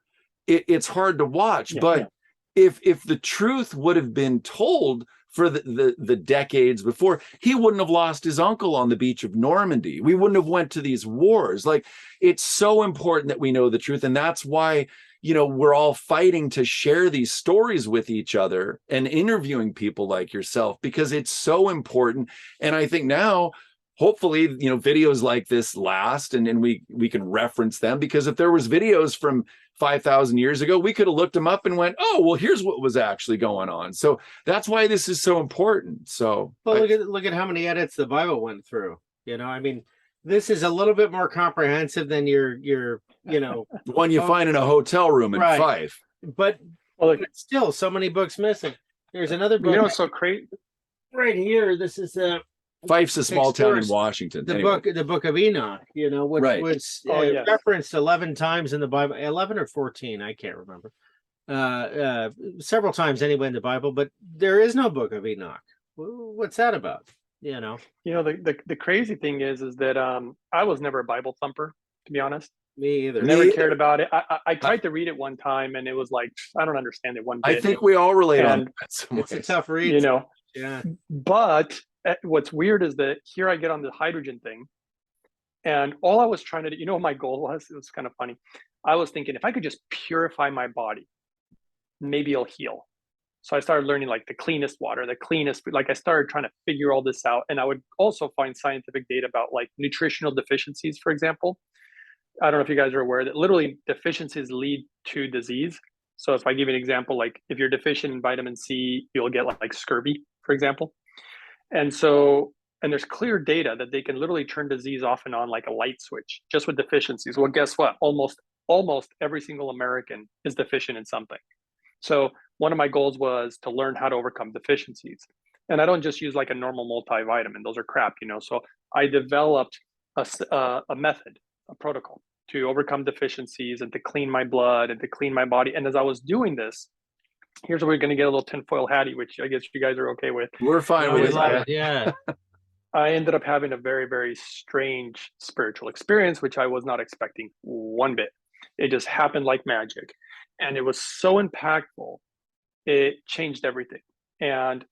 it's hard to watch. But if the truth would have been told for the decades before, he wouldn't have lost his uncle on the beach of Normandy. We wouldn't have went to these wars. Like, it's so important that we know the truth. And that's why, we're all fighting to share these stories with each other and interviewing people like yourself, because it's so important. And I think now, hopefully, videos like this last, and we can reference them, because if there was videos from 5,000 years ago, we could have looked them up and went, oh, well, here's what was actually going on. So that's why this is so important. So, well, look at how many edits the Bible went through. I mean, this is a little bit more comprehensive than your one you find in a hotel room in Fife. But still, so many books missing. There's another book. So crazy. Right here, this is Fife's a small town in Washington. The book of Enoch, which was referenced 11 times in the Bible, 11 or 14, I can't remember. Several times anyway in the Bible, but there is no book of Enoch. What's that about? The crazy thing is that I was never a Bible thumper, to be honest. Me either. Never cared about it. I tried to read it one time, and it was like, I don't understand it one bit. I think we all relate on that. It's a tough read. Yeah. But what's weird is that here I get on the hydrogen thing, and all I was trying to do, what my goal was? It was kind of funny. I was thinking, if I could just purify my body, maybe it'll heal. So I started learning like the cleanest water, the cleanest, like I started trying to figure all this out. And I would also find scientific data about like nutritional deficiencies, for example. I don't know if you guys are aware that literally deficiencies lead to disease. So if I give you an example, like if you're deficient in vitamin C, you'll get like scurvy, for example. And there's clear data that they can literally turn disease off and on like a light switch just with deficiencies. Well, guess what? Almost every single American is deficient in something. So one of my goals was to learn how to overcome deficiencies. And I don't just use like a normal multivitamin. Those are crap, So I developed a method, a protocol to overcome deficiencies and to clean my blood and to clean my body. And as I was doing this, here's where we're going to get a little tinfoil hatty, which I guess you guys are okay with. We're fine We with love it. it. Yeah. I ended up having a very, very strange spiritual experience, which I was not expecting one bit. It just happened like magic. And it was so impactful, it changed everything. And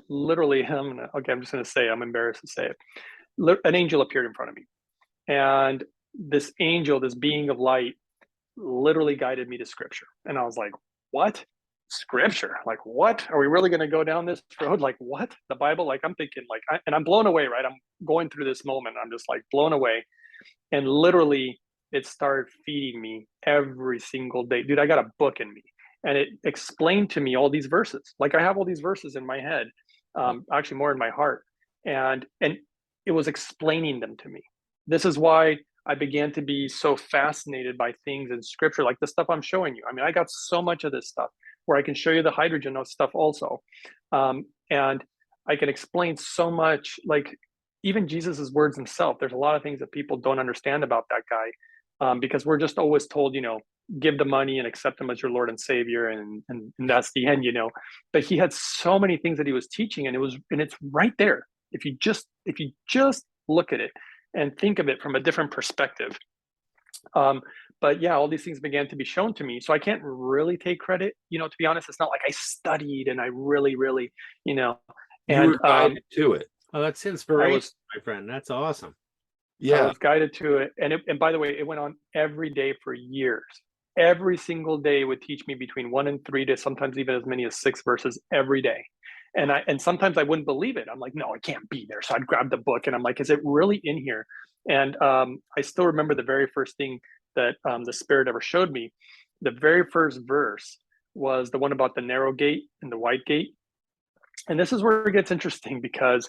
literally, I'm just going to say, I'm embarrassed to say it. An angel appeared in front of me. And this angel, this being of light, literally guided me to scripture. And I was like, what? Scripture? Like, what? Are we really going to go down this road? Like, what? The Bible? Like, I'm thinking, like, and I'm blown away, right? I'm going through this moment. I'm just like blown away. And literally, it started feeding me every single day. Dude, I got a book in me. And it explained to me all these verses. Like, I have all these verses in my head, actually more in my heart. And it was explaining them to me. This is why I began to be so fascinated by things in scripture, like the stuff I'm showing you. I mean, I got so much of this stuff where I can show you the hydrogen stuff also. And I can explain so much, like even Jesus's words himself. There's a lot of things that people don't understand about that guy, because we're just always told, give the money and accept him as your Lord and Savior, and that's the end, But he had so many things that he was teaching, and it's right there. If you just look at it and think of it from a different perspective. But yeah, all these things began to be shown to me. So I can't really take credit, to be honest. It's not like I studied and I really, You and were guided to it. Oh, that's inspiration, my friend. That's awesome. I Yeah. was guided to it. And by the way, it went on every day for years. Every single day would teach me between 1 and 3 to sometimes even as many as 6 verses every day. And sometimes I wouldn't believe it. I'm like, no, it can't be there. So I'd grab the book and I'm like, is it really in here? And I still remember the very first thing that the Spirit ever showed me. The very first verse was the one about the narrow gate and the wide gate. And this is where it gets interesting, because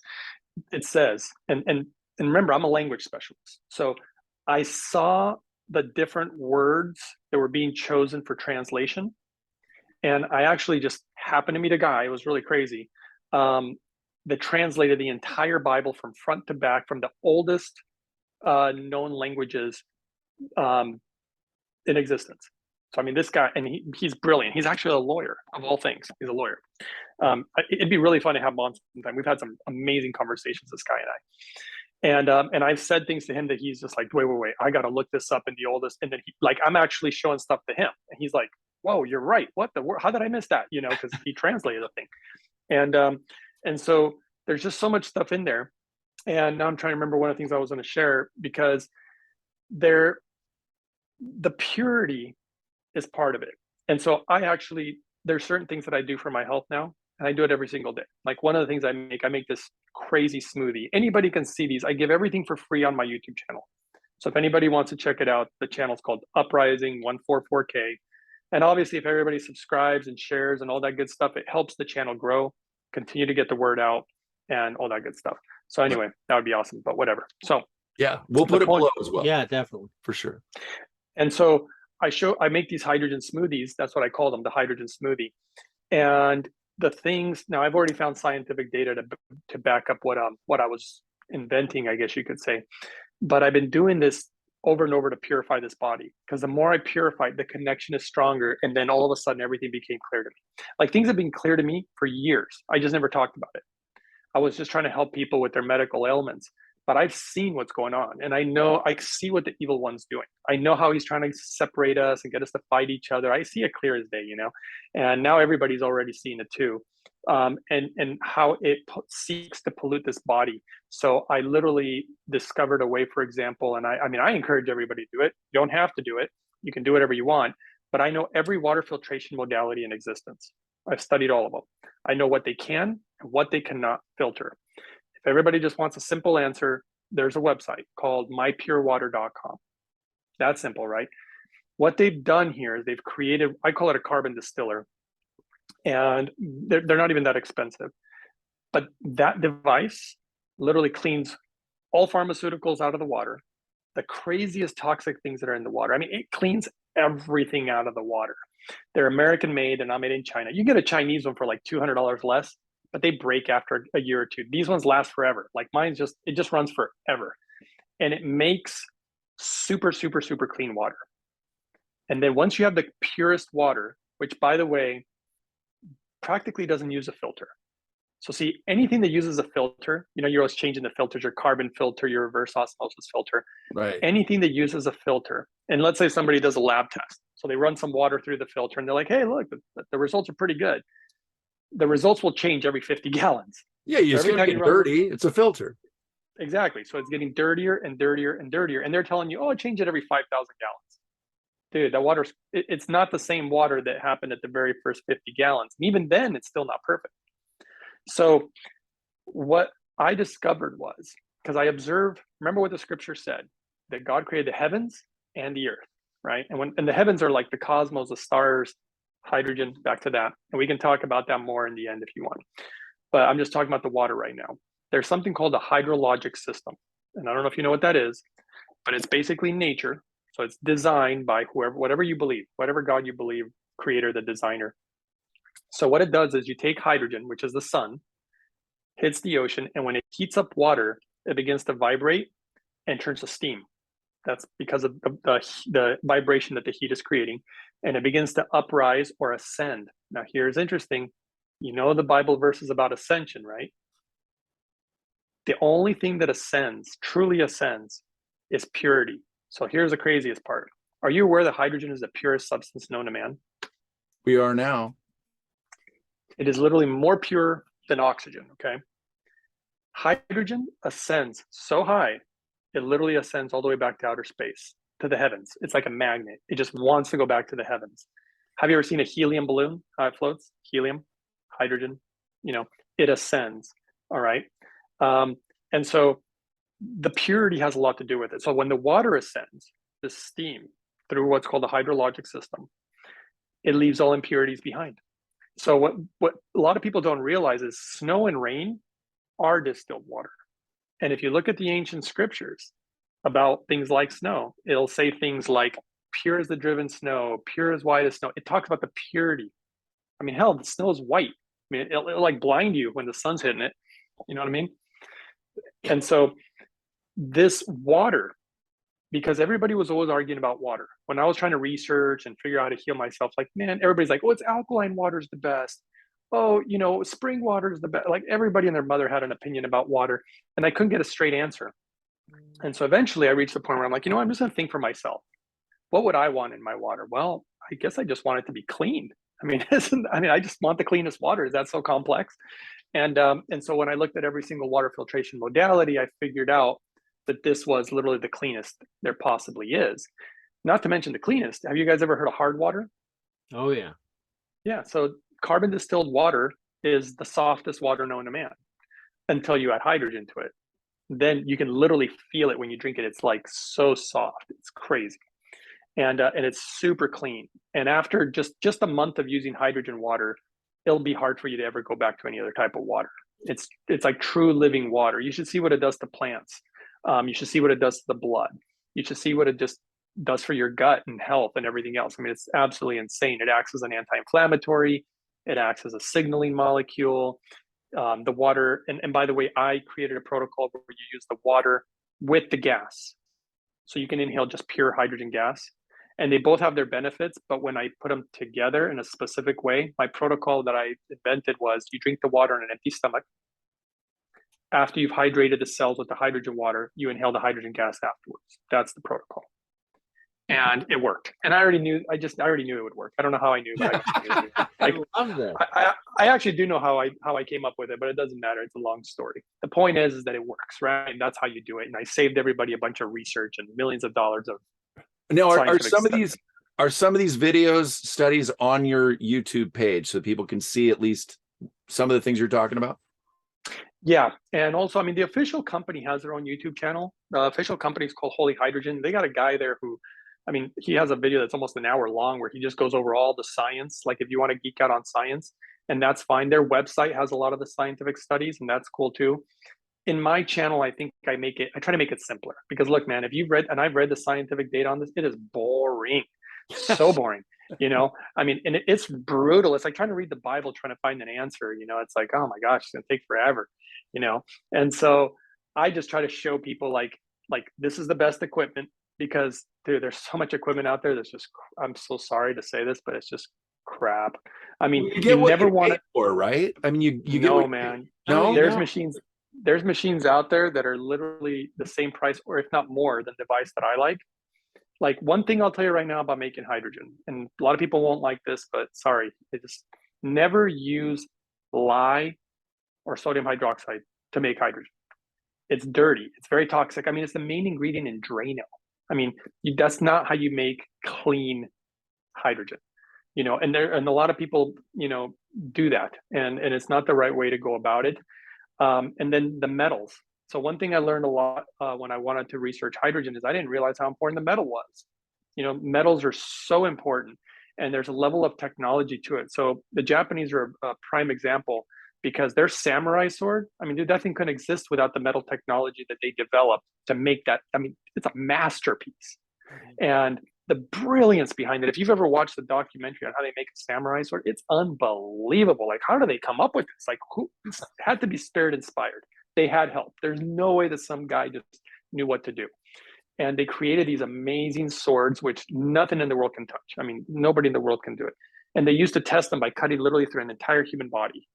it says, and remember, I'm a language specialist. So I saw the different words that were being chosen for translation. And I actually just happened to meet a guy, it was really crazy, that translated the entire Bible from front to back, from the oldest known languages in existence. So, I mean, this guy, and he's brilliant. He's actually a lawyer, of all things. He's a lawyer. It'd be really fun to have him on sometime. We've had some amazing conversations, this guy and I. And I've said things to him that he's just like, wait, I got to look this up in the oldest. And then I'm actually showing stuff to him. And he's like, whoa, you're right. What the word? How did I miss that? Because he translated the thing. And so there's just so much stuff in there. And now I'm trying to remember one of the things I was going to share, because the purity is part of it. And so there's certain things that I do for my health now, and I do it every single day. Like one of the things I make this crazy smoothie. Anybody can see these. I give everything for free on my YouTube channel. So if anybody wants to check it out, the channel's called Uprising 144K. And obviously, if everybody subscribes and shares and all that good stuff, it helps the channel grow, continue to get the word out, and all that good stuff. So anyway, that would be awesome, but whatever. So Yeah, we'll put it below as well. Yeah, definitely. For sure. And so I make these hydrogen smoothies. That's what I call them, the hydrogen smoothie. And the things, now I've already found scientific data to back up what I was inventing, I guess you could say. But I've been doing this over and over to purify this body, because the more I purify, the connection is stronger. And then all of a sudden, everything became clear to me. Like things have been clear to me for years. I just never talked about it. I was just trying to help people with their medical ailments. But I've seen what's going on, and I see what the evil one's doing. I know how he's trying to separate us and get us to fight each other. I see it clear as day, and now everybody's already seen it too, and how it seeks to pollute this body. So I literally discovered a way, for example, and I encourage everybody to do it. You don't have to do it. You can do whatever you want, but I know every water filtration modality in existence. I've studied all of them. I know what they can and what they cannot filter. If everybody just wants a simple answer, there's a website called mypurewater.com. That's simple, right? What they've done here is they've created, I call it a carbon distiller, and they're not even that expensive. But that device literally cleans all pharmaceuticals out of the water, the craziest toxic things that are in the water. I mean, it cleans everything out of the water. They're American made, they're not made in China. You get a Chinese one for like $200 less, but they break after a year or two. These ones last forever. Like mine's it just runs forever. and it makes super, super, super clean water. And then once you have the purest water, which by the way, practically doesn't use a filter. So see, anything that uses a filter, you know, you're always changing the filters, your carbon filter, your reverse osmosis filter, Right. anything that uses a filter. And let's say somebody does a lab test. So they run some water through the filter and they're like, hey, look, the results are pretty good. The results will change every 50 gallons. Yeah, you So just every gotta time get you run, dirty. It's a filter. exactly. So it's getting dirtier and dirtier and dirtier. And they're telling you, oh, change it every 5,000 gallons. Dude, that water, it's not the same water that happened at the very first 50 gallons. And even then, it's still not perfect. So what I discovered was, because I observed, remember what the scripture said, that God created the heavens and the earth, right? And the heavens are like the cosmos, the stars, hydrogen, back to that. And we can talk about that more in the end if you want. But I'm just talking about the water right now. There's something called a hydrologic system. And I don't know if you know what that is, but it's basically nature. So it's designed by whoever, whatever you believe, whatever God you believe, creator, the designer. So what it does is you take hydrogen, which is the sun, hits the ocean, and when it heats up water, it begins to vibrate and turns to steam. That's because of the vibration that the heat is creating, and it begins to uprise or ascend. Now, here's interesting. You know the Bible verse is about ascension, right? The only thing that ascends, truly ascends, is purity. So here's the craziest part. Are you aware that hydrogen is the purest substance known to man? We are now. It is literally more pure than oxygen, okay? Hydrogen ascends so high, it literally ascends all the way back to outer space, to the heavens. It's like a magnet. It just wants to go back to the heavens. Have you ever seen a helium balloon? How it floats? Helium, hydrogen, you know, it ascends, all right? And so the purity has a lot to do with it. So when the water ascends, the steam, through what's called the hydrologic system, it leaves all impurities behind. So what a lot of people don't realize is snow and rain are distilled water. And if you look at the ancient scriptures about things like snow, it'll say things like pure as the driven snow, pure as white as snow. It talks about the purity. I mean, hell, the snow is white. I mean, it'll like blind you when the sun's hitting it. You know what I mean? And so this water, because everybody was always arguing about water. When I was trying to research and figure out how to heal myself, like, man, everybody's like, oh, it's alkaline water is the best. Oh, you know, spring water is the best. Like everybody and their mother had an opinion about water, and I couldn't get a straight answer. And so eventually I reached the point where I'm like, you know, I'm just gonna think for myself. What would I want in my water? Well, I guess I just want it to be clean. I mean, I just want the cleanest water. Is that so complex? And so when I looked at every single water filtration modality, I figured out that this was literally the cleanest there possibly is. Not to mention the cleanest. Have you guys ever heard of hard water? Oh yeah. Yeah. So carbon distilled water is the softest water known to man until you add hydrogen to it. Then you can literally feel it when you drink it. It's like so soft. It's crazy. And it's super clean. And after just a month of using hydrogen water, it'll be hard for you to ever go back to any other type of water. It's like true living water. You should see what it does to plants. You should see what it does to the blood. You should see what it just does for your gut and health and everything else. I mean, it's absolutely insane. It acts as an anti-inflammatory. It acts as a signaling molecule. The water, and by the way, I created a protocol where you use the water with the gas. So you can inhale just pure hydrogen gas. And they both have their benefits, but when I put them together in a specific way, my protocol that I invented was you drink the water on an empty stomach. After you've hydrated the cells with the hydrogen water, you inhale the hydrogen gas afterwards. That's the protocol. And it worked. And I already knew it would work. I don't know how I knew, but I just knew it would. I love that. I actually do know how I came up with it, but it doesn't matter. It's a long story. The point is that it works, right? And that's how you do it. And I saved everybody a bunch of research and millions of dollars of Now, are some of studies. these videos studies on your YouTube page so people can see at least some of the things you're talking about? Yeah, and also, I mean, the official company has their own YouTube channel. The official company is called Holy Hydrogen. They got a guy there who, I mean, he has a video that's almost an hour long where he just goes over all the science. Like if you want to geek out on science, and that's fine. Their website has a lot of the scientific studies, and that's cool too. In my channel, I think I try to make it simpler because look, man, if you've read, and I've read the scientific data on this, it is boring, so boring. You know, I mean, and it's brutal. It's like trying to read the Bible, trying to find an answer. You know, it's like, oh my gosh, it's gonna take forever. You know, and so I just try to show people like like this is the best equipment because dude, there's so much equipment out there that's just, I'm so sorry to say this, but it's just crap. I mean, You you get what never you want pay to. for, right? I mean, you get No, what you man. no. There's No. machines out there that are literally the same price or if not more than the device that I like. Like one thing I'll tell you right now about making hydrogen, and a lot of people won't like this, but sorry, they just never use lye or sodium hydroxide to make hydrogen. It's dirty. It's very toxic. I mean, it's the main ingredient in Drano. I mean, that's not how you make clean hydrogen. And a lot of people, do that, and it's not the right way to go about it. And then the metals. So one thing I learned a lot when I wanted to research hydrogen is I didn't realize how important the metal was. Metals are so important, and there's a level of technology to it. So the Japanese are a prime example because their samurai sword, I mean, dude, that thing couldn't exist without the metal technology that they developed to make that. I mean, it's a masterpiece. And the brilliance behind it. If you've ever watched the documentary on how they make a samurai sword, it's unbelievable. Like, how do they come up with this? Like, who had to be spirit inspired? They had help. There's no way that some guy just knew what to do. And they created these amazing swords, which nothing in the world can touch. I mean, nobody in the world can do it. And they used to test them by cutting literally through an entire human body.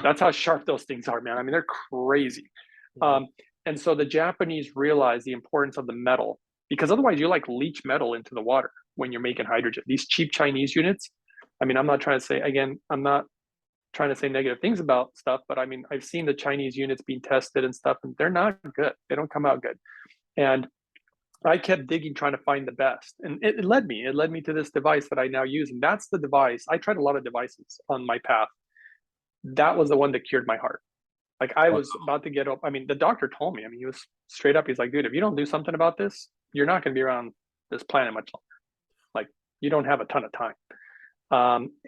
That's how sharp those things are, man. I mean, they're crazy. And so the Japanese realized the importance of the metal, because otherwise you like leach metal into the water when you're making hydrogen. These cheap Chinese units, I mean, I'm not trying to say, again, I'm not trying to say negative things about stuff, but I mean, I've seen the Chinese units being tested and stuff, and they're not good. They don't come out good. And I kept digging, trying to find the best. And it led me to this device that I now use. And that's the device. I tried a lot of devices on my path. That was the one that cured my heart. Like I was about to get up. I mean, the doctor told me, I mean, he was straight up. He's like, dude, if you don't do something about this, you're not going to be around this planet much longer. Like you don't have a ton of time.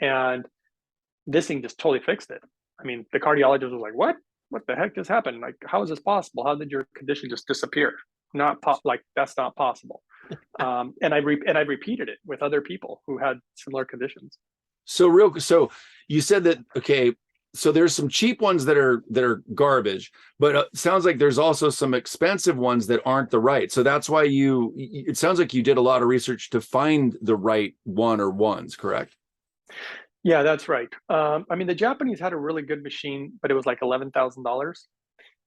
And this thing just totally fixed it. I mean, the cardiologist was like, what the heck just happened? Like, how is this possible? How did your condition just disappear? Like that's not possible. And I repeated it with other people who had similar conditions. So you said that, okay, so there's some cheap ones that are garbage, but it sounds like there's also some expensive ones that aren't the right. So that's why it sounds like you did a lot of research to find the right one or ones, correct? Yeah, that's right. I mean, the Japanese had a really good machine, but it was like $11,000,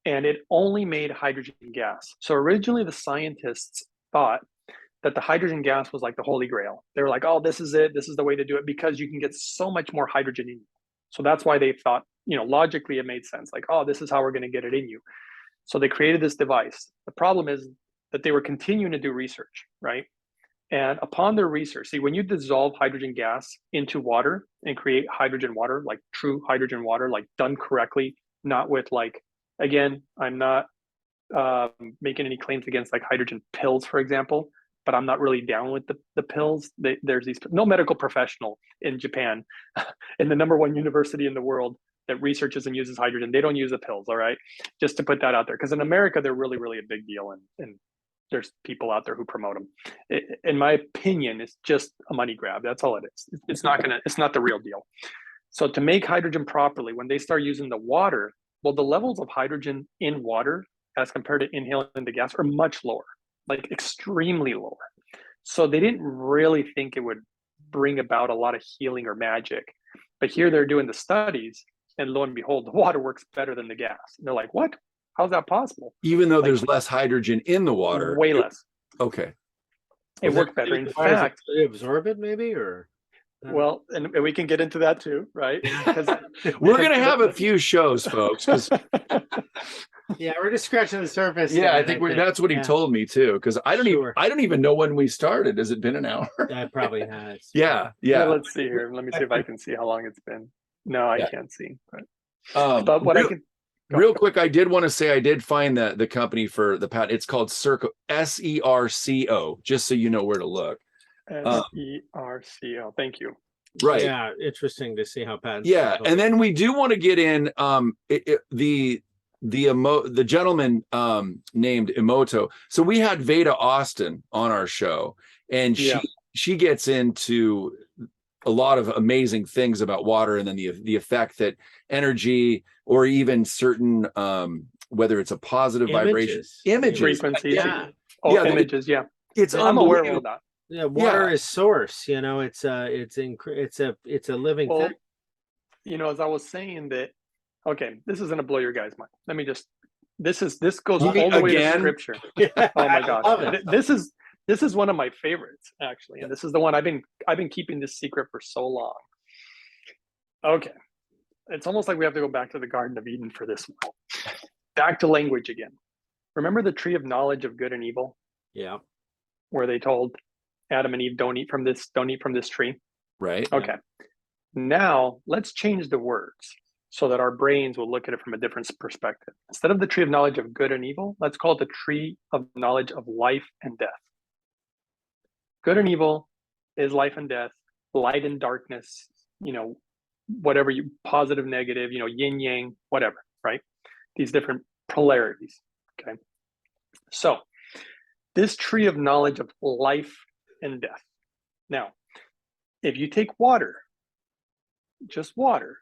and it only made hydrogen gas. So originally the scientists thought that the hydrogen gas was like the holy grail. They were like, oh, this is it. This is the way to do it because you can get so much more hydrogen in you. So that's why they thought, logically it made sense. Like, oh, this is how we're going to get it in you. So they created this device. The problem is that they were continuing to do research, right? And upon their research, see, when you dissolve hydrogen gas into water and create hydrogen water, like true hydrogen water, like done correctly, not with like, again, I'm not making any claims against like hydrogen pills, for example, but I'm not really down with the pills. There's no medical professional in Japan, in the #1 university in the world that researches and uses hydrogen. They don't use the pills, all right? Just to put that out there. Because in America, they're really, really a big deal. And there's people out there who promote them. In my opinion, it's just a money grab. That's all it is. It's not the real deal. So to make hydrogen properly, when they start using the water, well, the levels of hydrogen in water as compared to inhaling the gas are much lower, like extremely lower. So they didn't really think it would bring about a lot of healing or magic. But here they're doing the studies, and lo and behold, the water works better than the gas. And they're like, what? How's that possible? Even though there's less hydrogen in the water. Way less. Okay. It worked better. In fact, absorb it maybe, or well, and we can get into that too, right? We're going to have a few shows, folks. Yeah, we're just scratching the surface. Yeah, I think that's what he told me too. Because I don't even know when we started. Has it been an hour? That probably has. Yeah. Let's see here. Let me see if I can see how long it's been. No, I can't see. But what I can. Real quick, I did want to say I did find the company for the patent. It's called Serco, SERCO, just so you know where to look. SERCO. Thank you. Right. Yeah, interesting to see how patents. Yeah, and then we do want to get in the gentleman named Emoto. So we had Veda Austin on our show, and she gets into a lot of amazing things about water, and then the effect that energy or even certain whether it's a positive vibration, images. Frequencies. Yeah. Oh, Yeah, images. Yeah. It's I'm aware of all unbelievable. that. Yeah, water Yeah. is source. It's a living Well, thing. as I was saying that, okay, this is going to blow your guys' mind. Let me just, this goes You all mean the way to again? Scripture. Yeah, Oh my I gosh. love it. This is one of my favorites, actually. And this is the one I've been keeping this secret for so long. Okay. It's almost like we have to go back to the Garden of Eden for this one. Back to language again. Remember the tree of knowledge of good and evil, Yeah. where they told Adam and Eve, don't eat from this tree? Right. Okay. Now let's change the words so that our brains will look at it from a different perspective. Instead of the tree of knowledge of good and evil, let's call it the tree of knowledge of life and death. Good and evil is life and death, light and darkness, whatever you, positive, negative, yin yang, whatever, right? These different polarities. Okay. So this tree of knowledge of life and death. Now, if you take water, just water,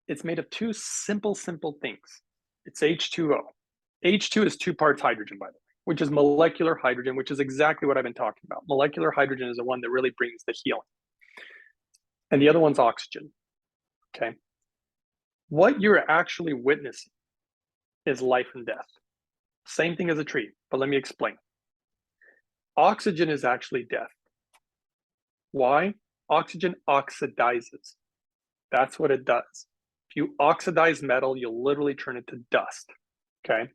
it's made of two simple things. It's H2O. H2 is 2 parts hydrogen, by the way, which is molecular hydrogen, which is exactly what I've been talking about. Molecular hydrogen is the one that really brings the healing. And the other one's oxygen. Okay. What you're actually witnessing is life and death. Same thing as a tree, but let me explain. Oxygen is actually death. Why? Oxygen oxidizes. That's what it does. If you oxidize metal, you'll literally turn it to dust. Okay.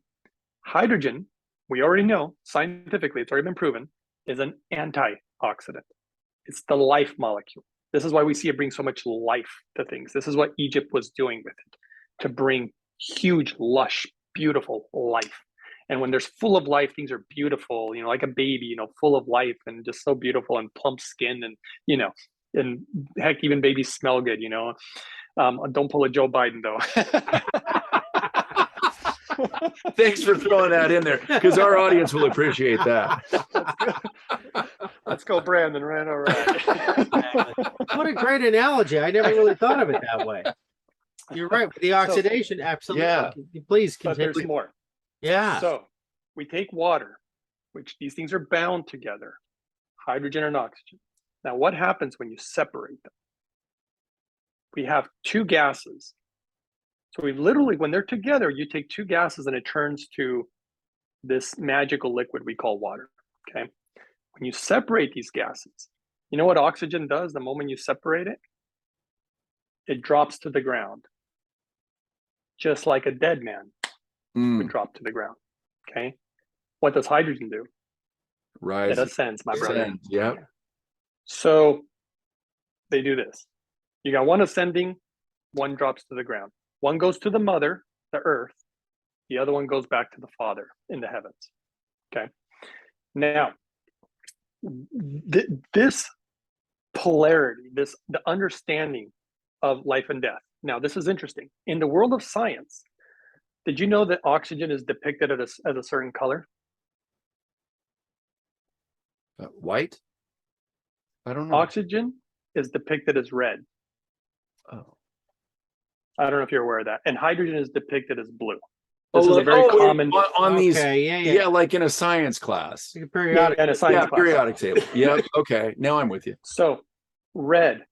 Hydrogen, we already know scientifically, it's already been proven, is an antioxidant. It's the life molecule. This is why we see it bring so much life to things. This is what Egypt was doing with it, to bring huge, lush, beautiful life. And when there's full of life, things are beautiful, like a baby, full of life and just so beautiful and plump skin and, and heck, even babies smell good, Don't pull a Joe Biden though. Thanks for throwing that in there because our audience will appreciate that. Let's go, Brandon. Right, all right. What a great analogy. I never really thought of it that way. You're right. With the oxidation, absolutely. Yeah. Please But continue. there's more. Yeah. So we take water, which these things are bound together, hydrogen and oxygen. Now, what happens when you separate them? We have 2 gases. So we literally, when they're together, you take 2 gases and it turns to this magical liquid we call water. Okay. When you separate these gases, you know what oxygen does the moment you separate it? It drops to the ground, just like a dead man would drop to the ground. Okay. What does hydrogen do? Rise. It ascends, my brother. Ascend. Yep. So they do this. You got one ascending, one drops to the ground. One goes to the mother, the earth. The other one goes back to the Father in the heavens. Okay. Now, this polarity, the understanding of life and death. Now, this is interesting. In the world of science, did you know that oxygen is depicted as a certain color? White? I don't know. Oxygen is depicted as red. Oh. I don't know if you're aware of that. And hydrogen is depicted as blue. This is a very common on these. Yeah, like in a science class. Like a periodic. in a science class. Periodic table. Yep. Okay. Now I'm with you. So red,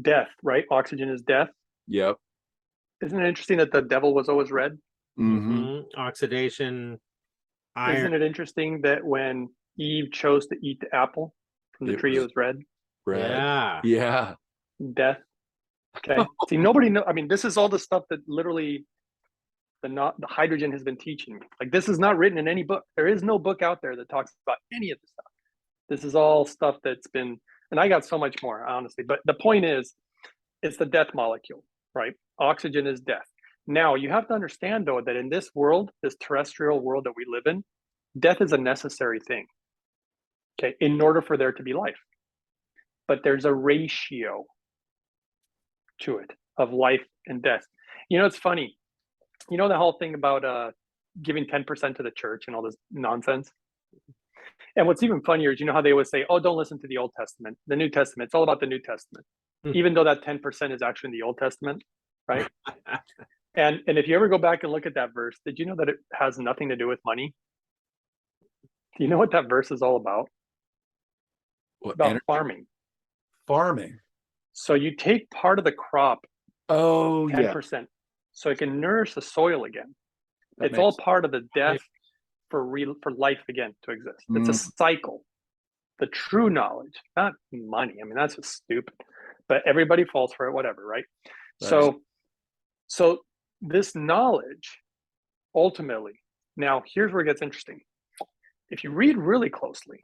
death, right? Oxygen is death. Yep. Isn't it interesting that the devil was always red? Mm-hmm. Oxidation, iron. Isn't it interesting that when Eve chose to eat the apple from the tree, it was red? Red. Yeah. Yeah. Death. Okay. See, nobody know. I mean, this is all the stuff that literally the hydrogen has been teaching me. Like, this is not written in any book. There is no book out there that talks about any of this stuff. This is all stuff that's been, and I got so much more, honestly. But the point is, it's the death molecule, right? Oxygen is death. Now, you have to understand, though, that in this world, this terrestrial world that we live in, death is a necessary thing, okay, in order for there to be life. But there's a ratio to it of life and death. It's funny. The whole thing about giving 10% to the church and all this nonsense. And what's even funnier is, how they always say, oh, don't listen to the Old Testament, the New Testament. It's all about the New Testament, even though that 10% is actually in the Old Testament, right? And if you ever go back and look at that verse, did you know that it has nothing to do with money? Do you know what that verse is all about? What, About energy? farming. Farming. So you take part of the crop, Oh, yeah. 10%, so it can nourish the soil again. That It's all makes, part of the death for life again to exist. It's a cycle. The true knowledge, not money. I mean, that's just stupid. But everybody falls for it, whatever, right? right. So this knowledge ultimately, now here's where it gets interesting. If you read really closely,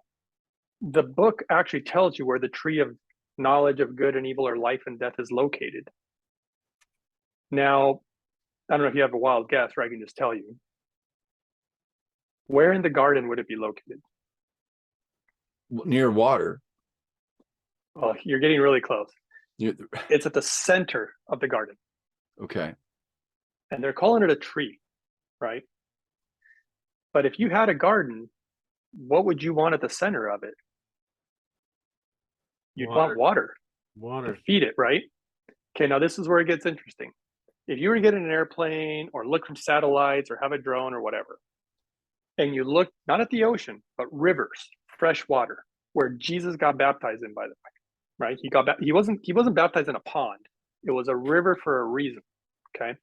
the book actually tells you where the tree of knowledge of good and evil or life and death is located. Now, I don't know if you have a wild guess, or I can just tell you. Where in the garden would it be located? Near water. Well, you're getting really close. Near It's at the center of the garden. Okay. And they're calling it a tree, right? But if you had a garden, what would you want at the center of it? You'd want water to feed it, right? Okay, now this is where it gets interesting. If you were to get in an airplane or look from satellites or have a drone or whatever, and you look not at the ocean, but rivers, fresh water, where Jesus got baptized in, by the way, right? He wasn't baptized in a pond. It was a river for a reason. Okay.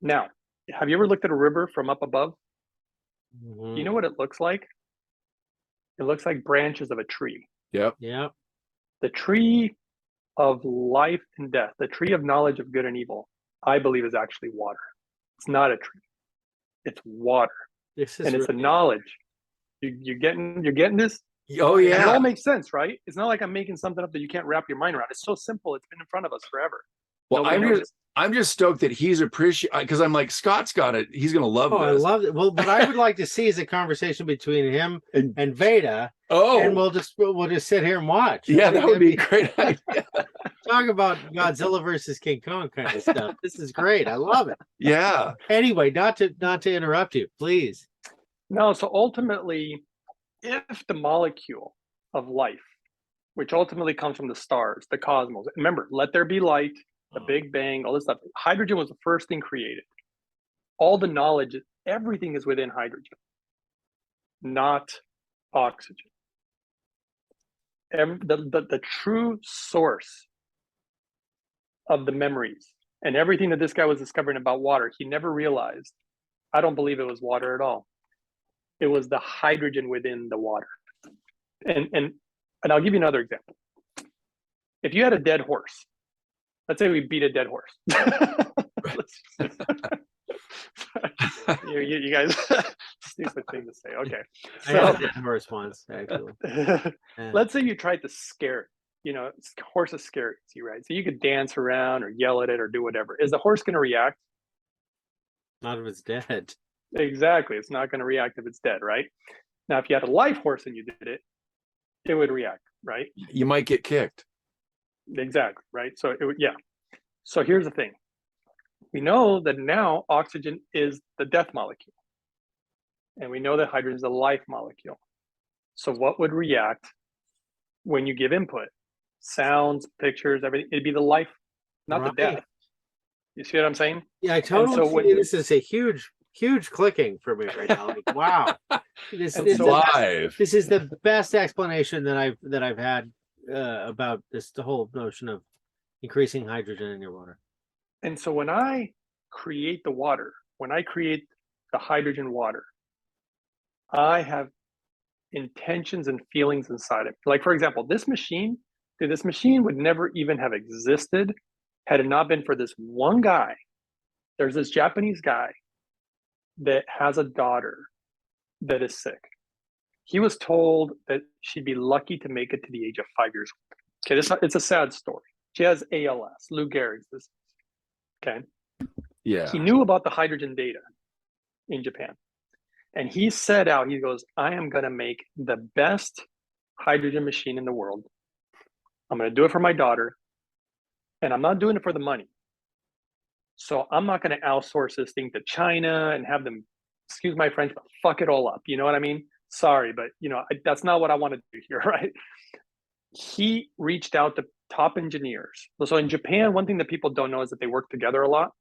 Now, have you ever looked at a river from up above? You know what it looks like? It looks like branches of a tree. Yep. Yep. The tree of life and death, the tree of knowledge of good and evil, I believe is actually water. It's not a tree. It's water. This is and it's a knowledge. You're getting this? Oh, And yeah. it all makes sense, right? It's not like I'm making something up that you can't wrap your mind around. It's so simple. It's been in front of us forever. Well, Nobody I'm just stoked that he's because I'm like, Scott's got it. He's gonna love Oh, I this. love it. Well, what I would like to see is a conversation between him and Veda, Oh, and we'll just sit here and watch. yeah, that would be a great idea. Talk about Godzilla versus King Kong kind of stuff. This is great. I love it. Yeah. Anyway, not to interrupt you, please. No, so ultimately, if the molecule of life, which ultimately comes from the stars, the cosmos, remember, let there be light, the Big Bang, all this stuff. Hydrogen was the first thing created. All the knowledge, everything is within hydrogen, not oxygen. The true source of the memories and everything that this guy was discovering about water, he never realized. I don't believe it was water at all. It was the hydrogen within the water. And I'll give you another example. If you had a dead horse, let's say we beat a dead horse. you guys, stupid thing to say. Okay. I had a dead horse once, actually. Let's say you tried to scare it. You know, horse is scary, right? So you could dance around or yell at it or do whatever. Is the horse going to react? Not if it's dead. Exactly. It's not going to react if it's dead, right? Now, if you had a live horse and you did it, it would react, right? You might get kicked. Exactly, right? So it would, yeah. So here's the thing. We know that now oxygen is the death molecule. And we know that hydrogen is the life molecule. So what would react when you give input? Sounds, pictures, everything. It'd be the life, not the death. You see what I'm saying? Yeah, I totally see this is a huge clicking for me right now. Like, wow. This is the best explanation that I've had about the whole notion of increasing hydrogen in your water. And so when I create the water, when I create the hydrogen water, I have intentions and feelings inside it. Like, for example, this machine would never even have existed had it not been for this one guy. There's this Japanese guy that has a daughter that is sick. He was told that she'd be lucky to make it to the age of 5 years old. Okay, it's a sad story. She has ALS, Lou Gehrig's disease. Okay. Yeah. He knew about the hydrogen data in Japan. And he set out, he goes, I am going to make the best hydrogen machine in the world. I'm going to do it for my daughter. And I'm not doing it for the money. So I'm not going to outsource this thing to China and have them, excuse my French, but fuck it all up. You know what I mean? Sorry, but that's not what I want to do here, right? He reached out to top engineers. So in Japan, one thing that people don't know is that they work together a lot.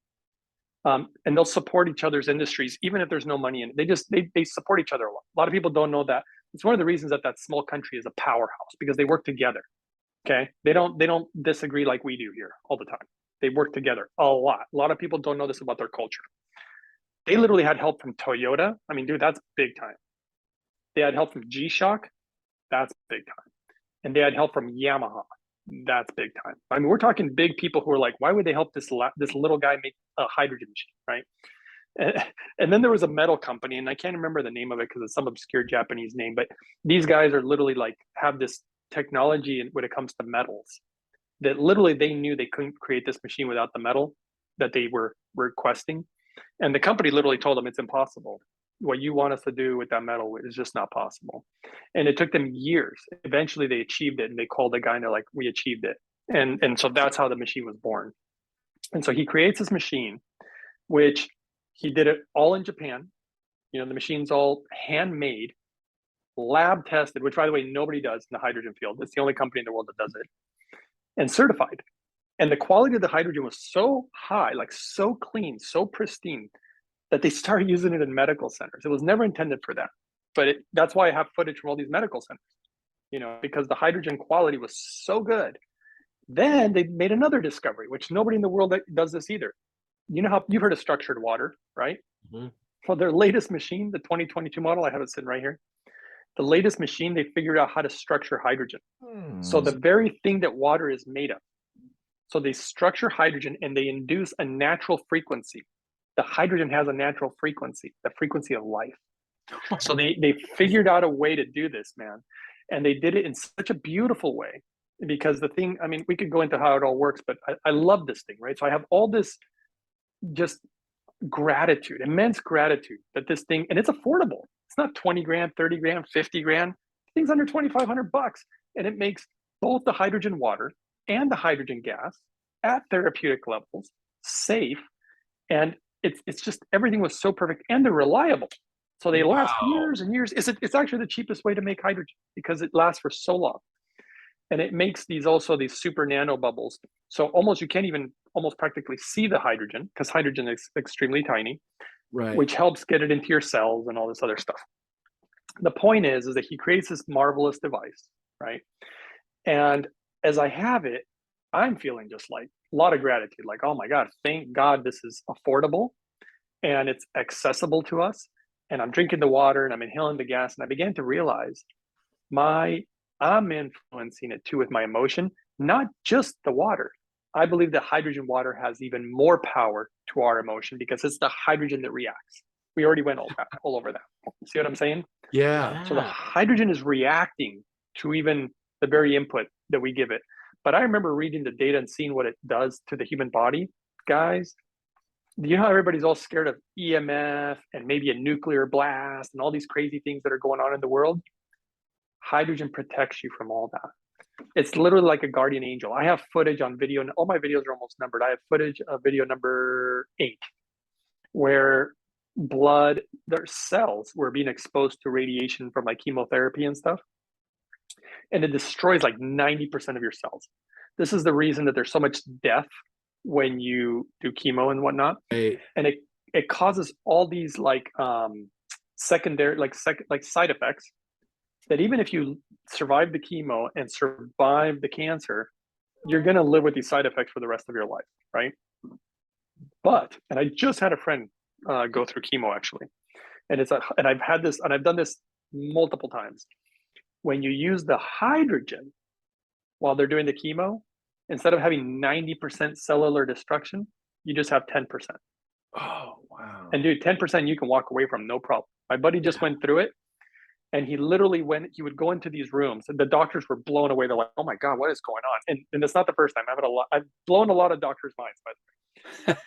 And they'll support each other's industries, even if there's no money in it. They support each other a lot. A lot of people don't know that. It's one of the reasons that that small country is a powerhouse, because they work together. Okay, they don't disagree like we do here all the time. They work together a lot. A lot of people don't know this about their culture. They literally had help from Toyota. I mean, dude, that's big time. They had help from G-Shock. That's big time. And they had help from Yamaha. That's big time. I mean, we're talking big people who are like, why would they help this little guy make a hydrogen machine, right? And then there was a metal company, and I can't remember the name of it because it's some obscure Japanese name, but these guys are literally like have this technology when it comes to metals that literally they knew they couldn't create this machine without the metal that they were requesting. And the company literally told them it's impossible. What you want us to do with that metal is just not possible. And it took them years. Eventually they achieved it, and they called the guy and they're like, we achieved it. And so that's how the machine was born. And so he creates this machine, which he did it all in Japan. You know, the machine's all handmade, lab tested, which by the way, nobody does in the hydrogen field. It's the only company in the world that does it, and certified. And the quality of the hydrogen was so high, like so clean, so pristine, that they started using it in medical centers. It was never intended for that, but that's why I have footage from all these medical centers, you know, because the hydrogen quality was so good. Then they made another discovery, which nobody in the world does this either. You know how you've heard of structured water, right? Mm-hmm. Well, their latest machine, the 2022 model, I have it sitting right here. The latest machine, they figured out how to structure hydrogen. So the very thing that water is made of. So they structure hydrogen and they induce a natural frequency. The hydrogen has a natural frequency, the frequency of life. So they figured out a way to do this, man. And they did it in such a beautiful way, because the thing, I mean, we could go into how it all works, but I love this thing, right? So I have all this just gratitude, immense gratitude that this thing, and it's affordable. It's not 20 grand, 30 grand, 50 grand. The thing's under 2,500 bucks. And it makes both the hydrogen water and the hydrogen gas at therapeutic levels, safe. And it's just, everything was so perfect, and they're reliable. So they last years and years. It's actually the cheapest way to make hydrogen, because it lasts for so long. And it makes these super nano bubbles. So you can't even almost practically see the hydrogen, because hydrogen is extremely tiny, Right. which helps get it into your cells and all this other stuff. The point is that he creates this marvelous device, right? And as I have it, I'm feeling just like a lot of gratitude, like, oh my God, thank God this is affordable and it's accessible to us. And I'm drinking the water and I'm inhaling the gas. And I began to realize I'm influencing it too with my emotion, not just the water. I believe that hydrogen water has even more power to our emotion, because it's the hydrogen that reacts. We already went all over that. See what I'm saying? Yeah. So the hydrogen is reacting to even the very input that we give it. But I remember reading the data and seeing what it does to the human body, guys. You know how everybody's all scared of EMF and maybe a nuclear blast and all these crazy things that are going on in the world? Hydrogen protects you from all that. It's literally like a guardian angel. I have footage on video, and all my videos are almost numbered. I have footage of video number 8, where their cells were being exposed to radiation from like chemotherapy and stuff. And it destroys like 90% of your cells. This is the reason that there's so much death when you do chemo and whatnot. Right. And it causes all these like secondary, like side effects, that even if you survive the chemo and survive the cancer, you're going to live with these side effects for the rest of your life, right? And I just had a friend go through chemo, actually. And I've done this multiple times. When you use the hydrogen while they're doing the chemo, instead of having 90% cellular destruction, you just have 10%. Oh, wow. And dude, 10% you can walk away from, no problem. My buddy just went through it. And he literally he would go into these rooms, and the doctors were blown away. They're like, oh my God, what is going on? And it's not the first time. I've blown a lot of doctors' minds, but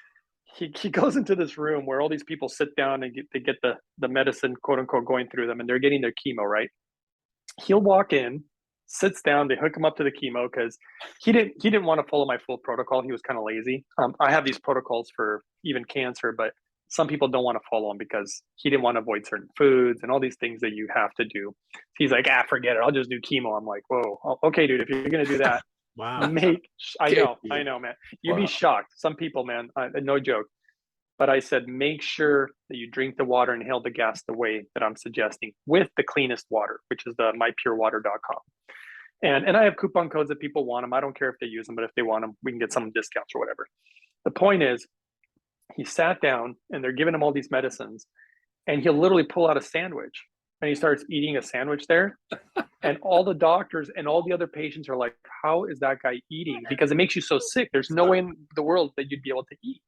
he goes into this room where all these people sit down and they get the medicine, quote unquote, going through them, and they're getting their chemo, right? He'll walk in, sits down, they hook him up to the chemo, because he didn't want to follow my full protocol. He was kind of lazy. I have these protocols for even cancer, but some people don't want to follow them because he didn't want to avoid certain foods and all these things that you have to do. He's like, forget it. I'll just do chemo. I'm like, whoa, okay, dude, if you're going to do that, wow. I know, man. You'd be shocked. Some people, man, no joke. But I said, make sure that you drink the water and inhale the gas the way that I'm suggesting with the cleanest water, which is the mypurewater.com. And I have coupon codes if people want them. I don't care if they use them, but if they want them, we can get some discounts or whatever. The point is, he sat down and they're giving him all these medicines, and he'll literally pull out a sandwich and he starts eating a sandwich there. And all the doctors and all the other patients are like, how is that guy eating? Because it makes you so sick. There's no way in the world that you'd be able to eat,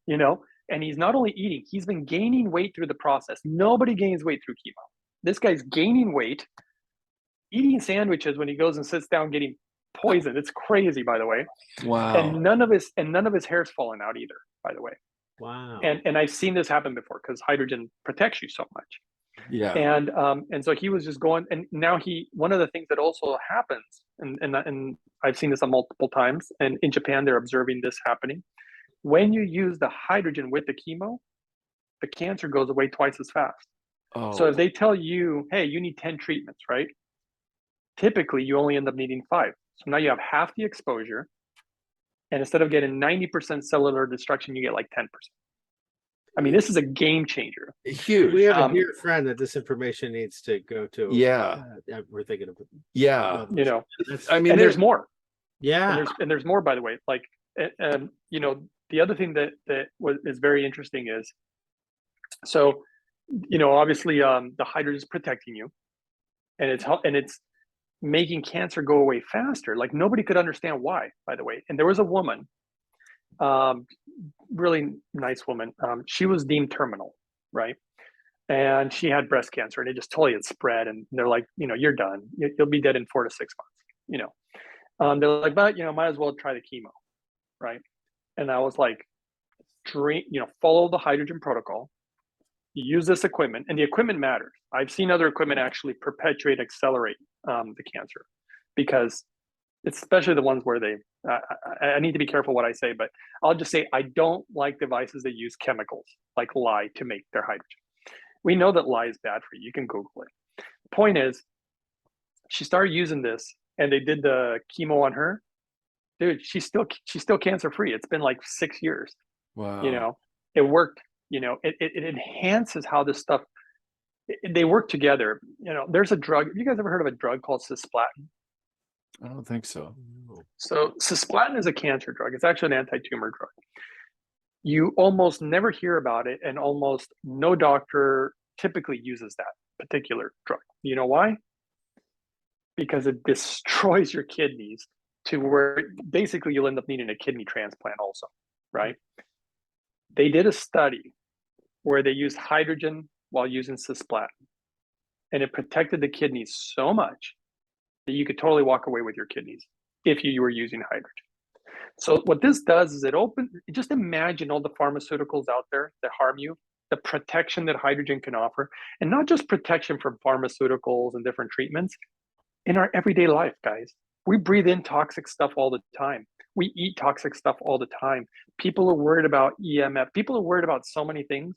you know? And he's not only eating, he's been gaining weight through the process. Nobody gains weight through chemo. This guy's gaining weight, eating sandwiches when he goes and sits down getting poisoned. It's crazy, by the way. Wow. And none of his hair's fallen out either, by the way. Wow. And I've seen this happen before because hydrogen protects you so much. Yeah. And so he was just going, and now one of the things that also happens, and I've seen this multiple times, and in Japan they're observing this happening. When you use the hydrogen with the chemo, the cancer goes away twice as fast. Oh. So if they tell you, hey, you need 10 treatments, right? Typically you only end up needing 5. So now you have half the exposure, and instead of getting 90% cellular destruction, you get like 10%. I mean, this is a game changer. Huge. We have a dear friend that this information needs to go to. Yeah. We're thinking of. Yeah. You know, I mean, and there's more. Yeah. And there's more, by the way. Like, you know, the other thing that is very interesting is, so, you know, obviously, the hydrogen is protecting you, and it's making cancer go away faster. Like, nobody could understand why, by the way. And there was a woman, really nice woman. She was deemed terminal, right? And she had breast cancer, and it just totally had spread. And they're like, you know, you're done. You'll be dead in 4 to 6 months. You know, they're like, but you know, might as well try the chemo, right? And I was like, follow the hydrogen protocol. Use this equipment, and the equipment matters. I've seen other equipment actually perpetuate, accelerate the cancer, because especially the ones where I need to be careful what I say, but I'll just say I don't like devices that use chemicals like lye to make their hydrogen. We know that lye is bad for you. You can Google it. The point is, she started using this, and they did the chemo on her. Dude, she's still cancer free. It's been like 6 years. Wow. You know, it worked. You know, it enhances how this stuff. They work together. You know, there's a drug. Have you guys ever heard of a drug called cisplatin? I don't think so. So cisplatin is a cancer drug. It's actually an anti-tumor drug. You almost never hear about it, and almost no doctor typically uses that particular drug. You know why? Because it destroys your kidneys to where basically you'll end up needing a kidney transplant also, right? They did a study where they used hydrogen while using cisplatin, and it protected the kidneys so much that you could totally walk away with your kidneys if you were using hydrogen. So what this does is just imagine all the pharmaceuticals out there that harm you, the protection that hydrogen can offer, and not just protection from pharmaceuticals and different treatments. In our everyday life, guys, we breathe in toxic stuff all the time. We eat toxic stuff all the time. People are worried about EMF. People are worried about so many things.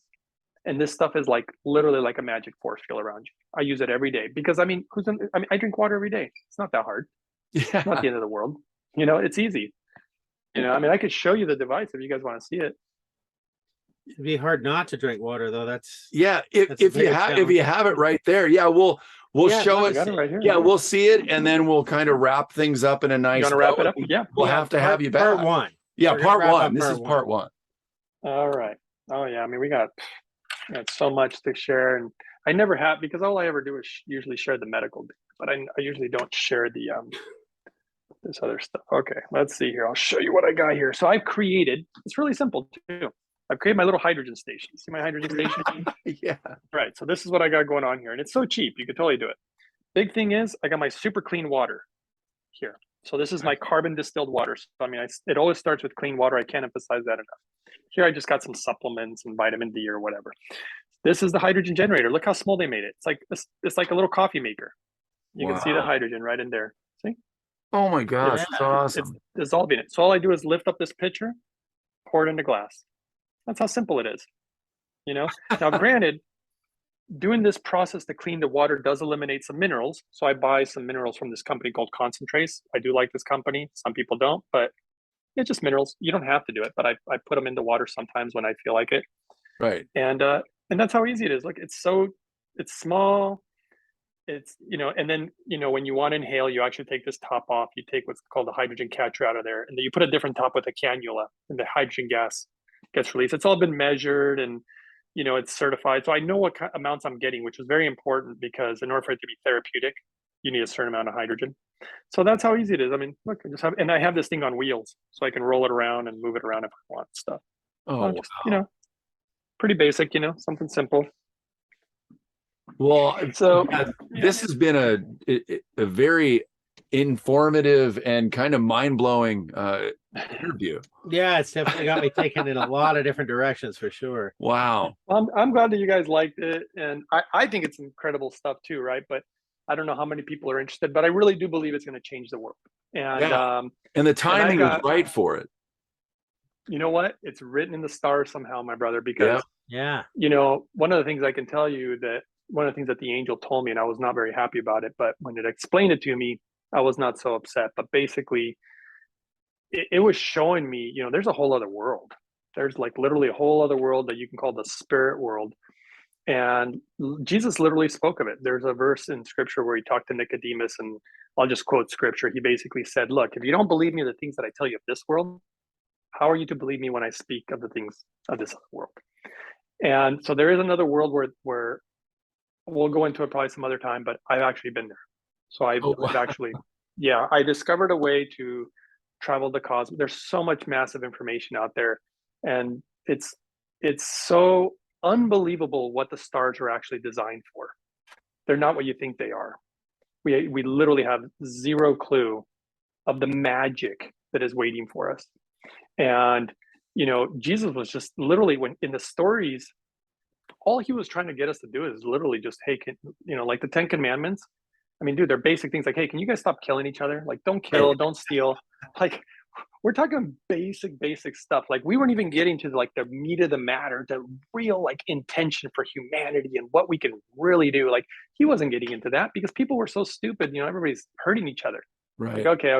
And this stuff is like literally like a magic force field around you. I use it every day because I I drink water every day. It's not that hard. Yeah. It's not the end of the world. You know, it's easy. You know, I mean, I could show you the device if you guys want to see it. It'd be hard not to drink water, though. That's If you have it right there, we'll show I it. got it right here. Yeah, we'll see it, and then we'll kind of wrap things up in a nice. You want to wrap it up? Yeah. We'll have to have you back. Part 1. Yeah, We're part gonna wrap 1. up This part is one. part 1. All right. Oh yeah. I mean, we got so much to share, and I never have, because all I ever do is usually share the medical data, but I usually don't share the this other stuff. Okay, let's see here. I'll show you what I got here. So I've created. It's really simple too. I've created my little hydrogen station. See my hydrogen station? Yeah. Right. So this is what I got going on here, and it's so cheap. You could totally do it. Big thing is, I got my super clean water here. So this is my carbon distilled water. So I mean, it always starts with clean water. I can't emphasize that enough. Here I just got some supplements and vitamin D or whatever. This is the hydrogen generator. Look how small they made it. It's like a little coffee maker. You can see the hydrogen right in there. See? Oh my gosh, that's awesome. It's dissolving it. So all I do is lift up this pitcher, pour it into glass. That's how simple it is. You know? Now granted, doing this process to clean the water does eliminate some minerals. So I buy some minerals from this company called Concentrates. I do like this company. Some people don't, but it's just minerals. You don't have to do it, but I put them in the water sometimes when I feel like it. Right. And that's how easy it is. Like it's small. It's, and then, when you want to inhale, you actually take this top off. You take what's called a hydrogen catcher out of there, and then you put a different top with a cannula, and the hydrogen gas gets released. It's all been measured, and it's certified. So I know what amounts I'm getting, which is very important, because in order for it to be therapeutic, you need a certain amount of hydrogen. So that's how easy it is. I mean, look, I have this thing on wheels, so I can roll it around and move it around if I want stuff. Oh, So just, pretty basic, something simple. well, So this has been a very informative and kind of mind-blowing interview. Yeah, it's definitely got me thinking in a lot of different directions for sure. Wow. I'm glad that you guys liked it, and I think it's incredible stuff too, right? But I don't know how many people are interested, but I really do believe it's going to change the world. And and the timing is right for it. You know what? It's written in the stars somehow, my brother, because yeah, one of the things I can tell you, that one of the things that the angel told me, and I was not very happy about it, but when it explained it to me, I was not so upset. But basically, it was showing me, there's a whole other world. There's like literally a whole other world that you can call the spirit world. And Jesus literally spoke of it. There's a verse in Scripture where he talked to Nicodemus, and I'll just quote Scripture. He basically said, look, if you don't believe me, the things that I tell you of this world, how are you to believe me when I speak of the things of this other world? And so there is another world where we'll go into it probably some other time, but I've actually been there. So I've actually, I discovered a way to travel the cosmos. There's so much massive information out there, and it's so unbelievable what the stars are actually designed for. They're not what you think they are. We literally have zero clue of the magic that is waiting for us. And Jesus was just literally, when in the stories, all he was trying to get us to do is literally just, hey, like the 10 Commandments. I mean, dude, they're basic things like, hey, can you guys stop killing each other? Like, don't kill, don't steal. Like, we're talking basic stuff. Like, we weren't even getting to like the meat of the matter, the real like intention for humanity and what we can really do. Like, he wasn't getting into that because people were so stupid. Everybody's hurting each other. Right. Like, okay.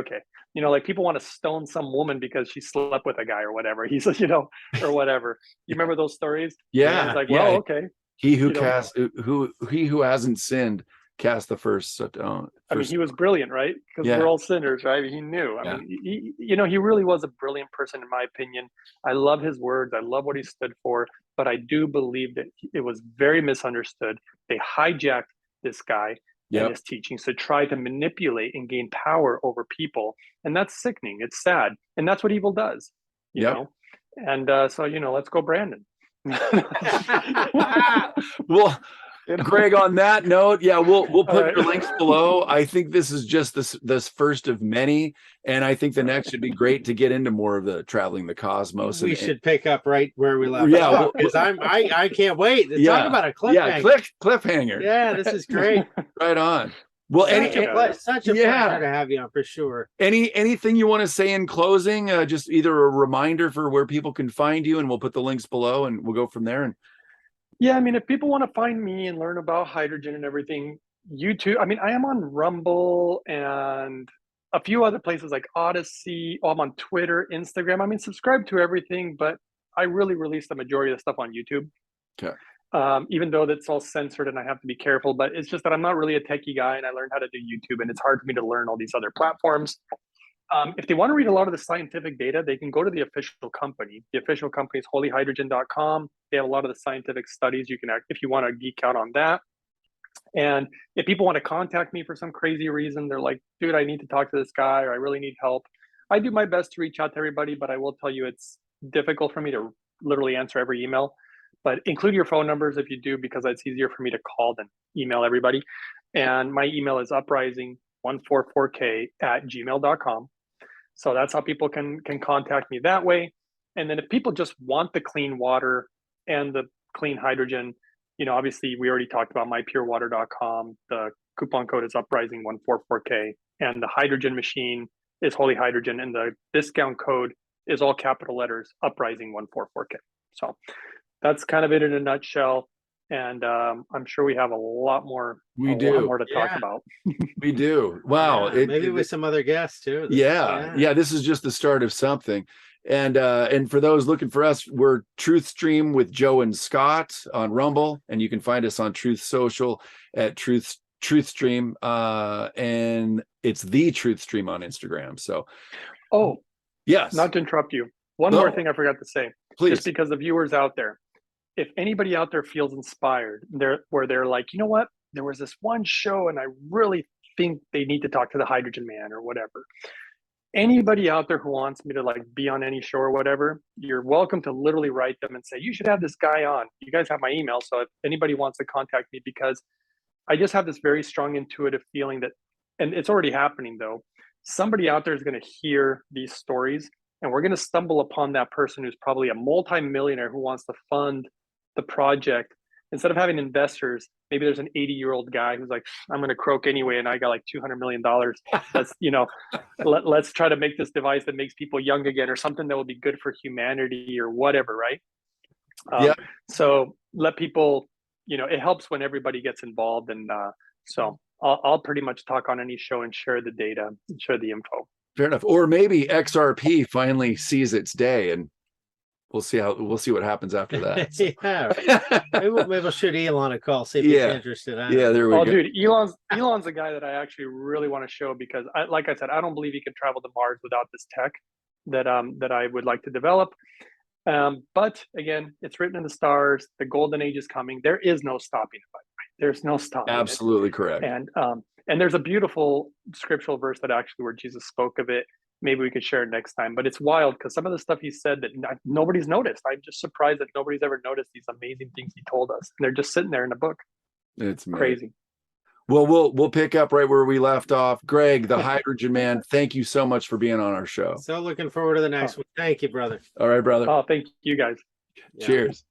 Like people want to stone some woman because she slept with a guy or whatever. He's, or whatever. You remember those stories? Yeah. It's like, well, okay. He who hasn't sinned cast the first. I mean, he was brilliant, right? Because we're all sinners, right? He knew. I mean, he really was a brilliant person, in my opinion. I love his words. I love what he stood for. But I do believe that it was very misunderstood. They hijacked this guy and his teachings to try to manipulate and gain power over people. And that's sickening. It's sad. And that's what evil does, you know? And so, let's go, Brandon. Well, Greg, on that note, we'll put your links below. I think this is just this first of many, and I think the next should be great to get into more of the traveling the cosmos. We should pick up right where we left off, because I can't wait to talk about a cliffhanger. Cliffhanger. Yeah, this is great. Right on. Well, such a pleasure to have you on, for sure. Anything you want to say in closing? Just either a reminder for where people can find you, and we'll put the links below, and we'll go from there. And yeah, I mean, if people want to find me and learn about hydrogen and everything, YouTube. I mean, I am on Rumble and a few other places like Odyssey. I'm on Twitter, Instagram. I mean, subscribe to everything, but I really release the majority of the stuff on YouTube. Okay. Even though that's all censored and I have to be careful, but it's just that I'm not really a techie guy, and I learned how to do YouTube, and it's hard for me to learn all these other platforms. If they want to read a lot of the scientific data, they can go to the official company. The official company is holyhydrogen.com. They have a lot of the scientific studies. You can, if you want to geek out on that. And if people want to contact me for some crazy reason, they're like, dude, I need to talk to this guy, or I really need help. I do my best to reach out to everybody, but I will tell you it's difficult for me to literally answer every email. But include your phone numbers if you do, because it's easier for me to call than email everybody. And my email is uprising144k@gmail.com. So that's how people can contact me that way. And then if people just want the clean water and the clean hydrogen, obviously we already talked about mypurewater.com. The coupon code is uprising144k, and the hydrogen machine is Holy Hydrogen, and the discount code is all capital letters, uprising144k. So that's kind of it in a nutshell. And I'm sure we have a lot more to talk about. We do. Wow. Maybe with some other guests too. Yeah. This is just the start of something. And for those looking for us, we're TruthStream with Joe and Scott on Rumble, and you can find us on Truth Social at TruthStream, and it's the TruthStream on Instagram. So, yes, not to interrupt you. One more thing I forgot to say, please. just because the viewers out there, if anybody out there feels inspired, where they're like, you know what, there was this one show, and I really think they need to talk to the Hydrogen Man or whatever. Anybody out there who wants me to like be on any show or whatever, you're welcome to literally write them and say, you should have this guy on. You guys have my email, so if anybody wants to contact me, because I just have this very strong intuitive feeling that, and it's already happening though, somebody out there is going to hear these stories, and we're going to stumble upon that person who's probably a multi-millionaire who wants to fund the project. Instead of having investors, maybe there's an 80-year-old guy who's like, I'm going to croak anyway, and I got like $200 million. Let's, let's try to make this device that makes people young again, or something that will be good for humanity or whatever, right? Yeah. So let people, it helps when everybody gets involved. And so I'll pretty much talk on any show and share the data and share the info. Fair enough. Or maybe XRP finally sees its day, and we'll see what happens after that. So. Yeah. Maybe we'll shoot Elon a call, see if he's interested. There we go. Dude, Elon's the guy that I actually really want to show, because like I said, I don't believe he can travel to Mars without this tech that I would like to develop. But again, it's written in the stars. The golden age is coming. There is no stopping it. There's no stopping it. Absolutely correct. And there's a beautiful scriptural verse that actually where Jesus spoke of it. Maybe we could share it next time, but it's wild because some of the stuff he said that nobody's noticed. I'm just surprised that nobody's ever noticed these amazing things he told us. And they're just sitting there in the book. It's crazy. Well, we'll pick up right where we left off. Greg, the Hydrogen Man, thank you so much for being on our show. So looking forward to the next one. Thank you, brother. All right, brother. Oh, thank you guys. Cheers.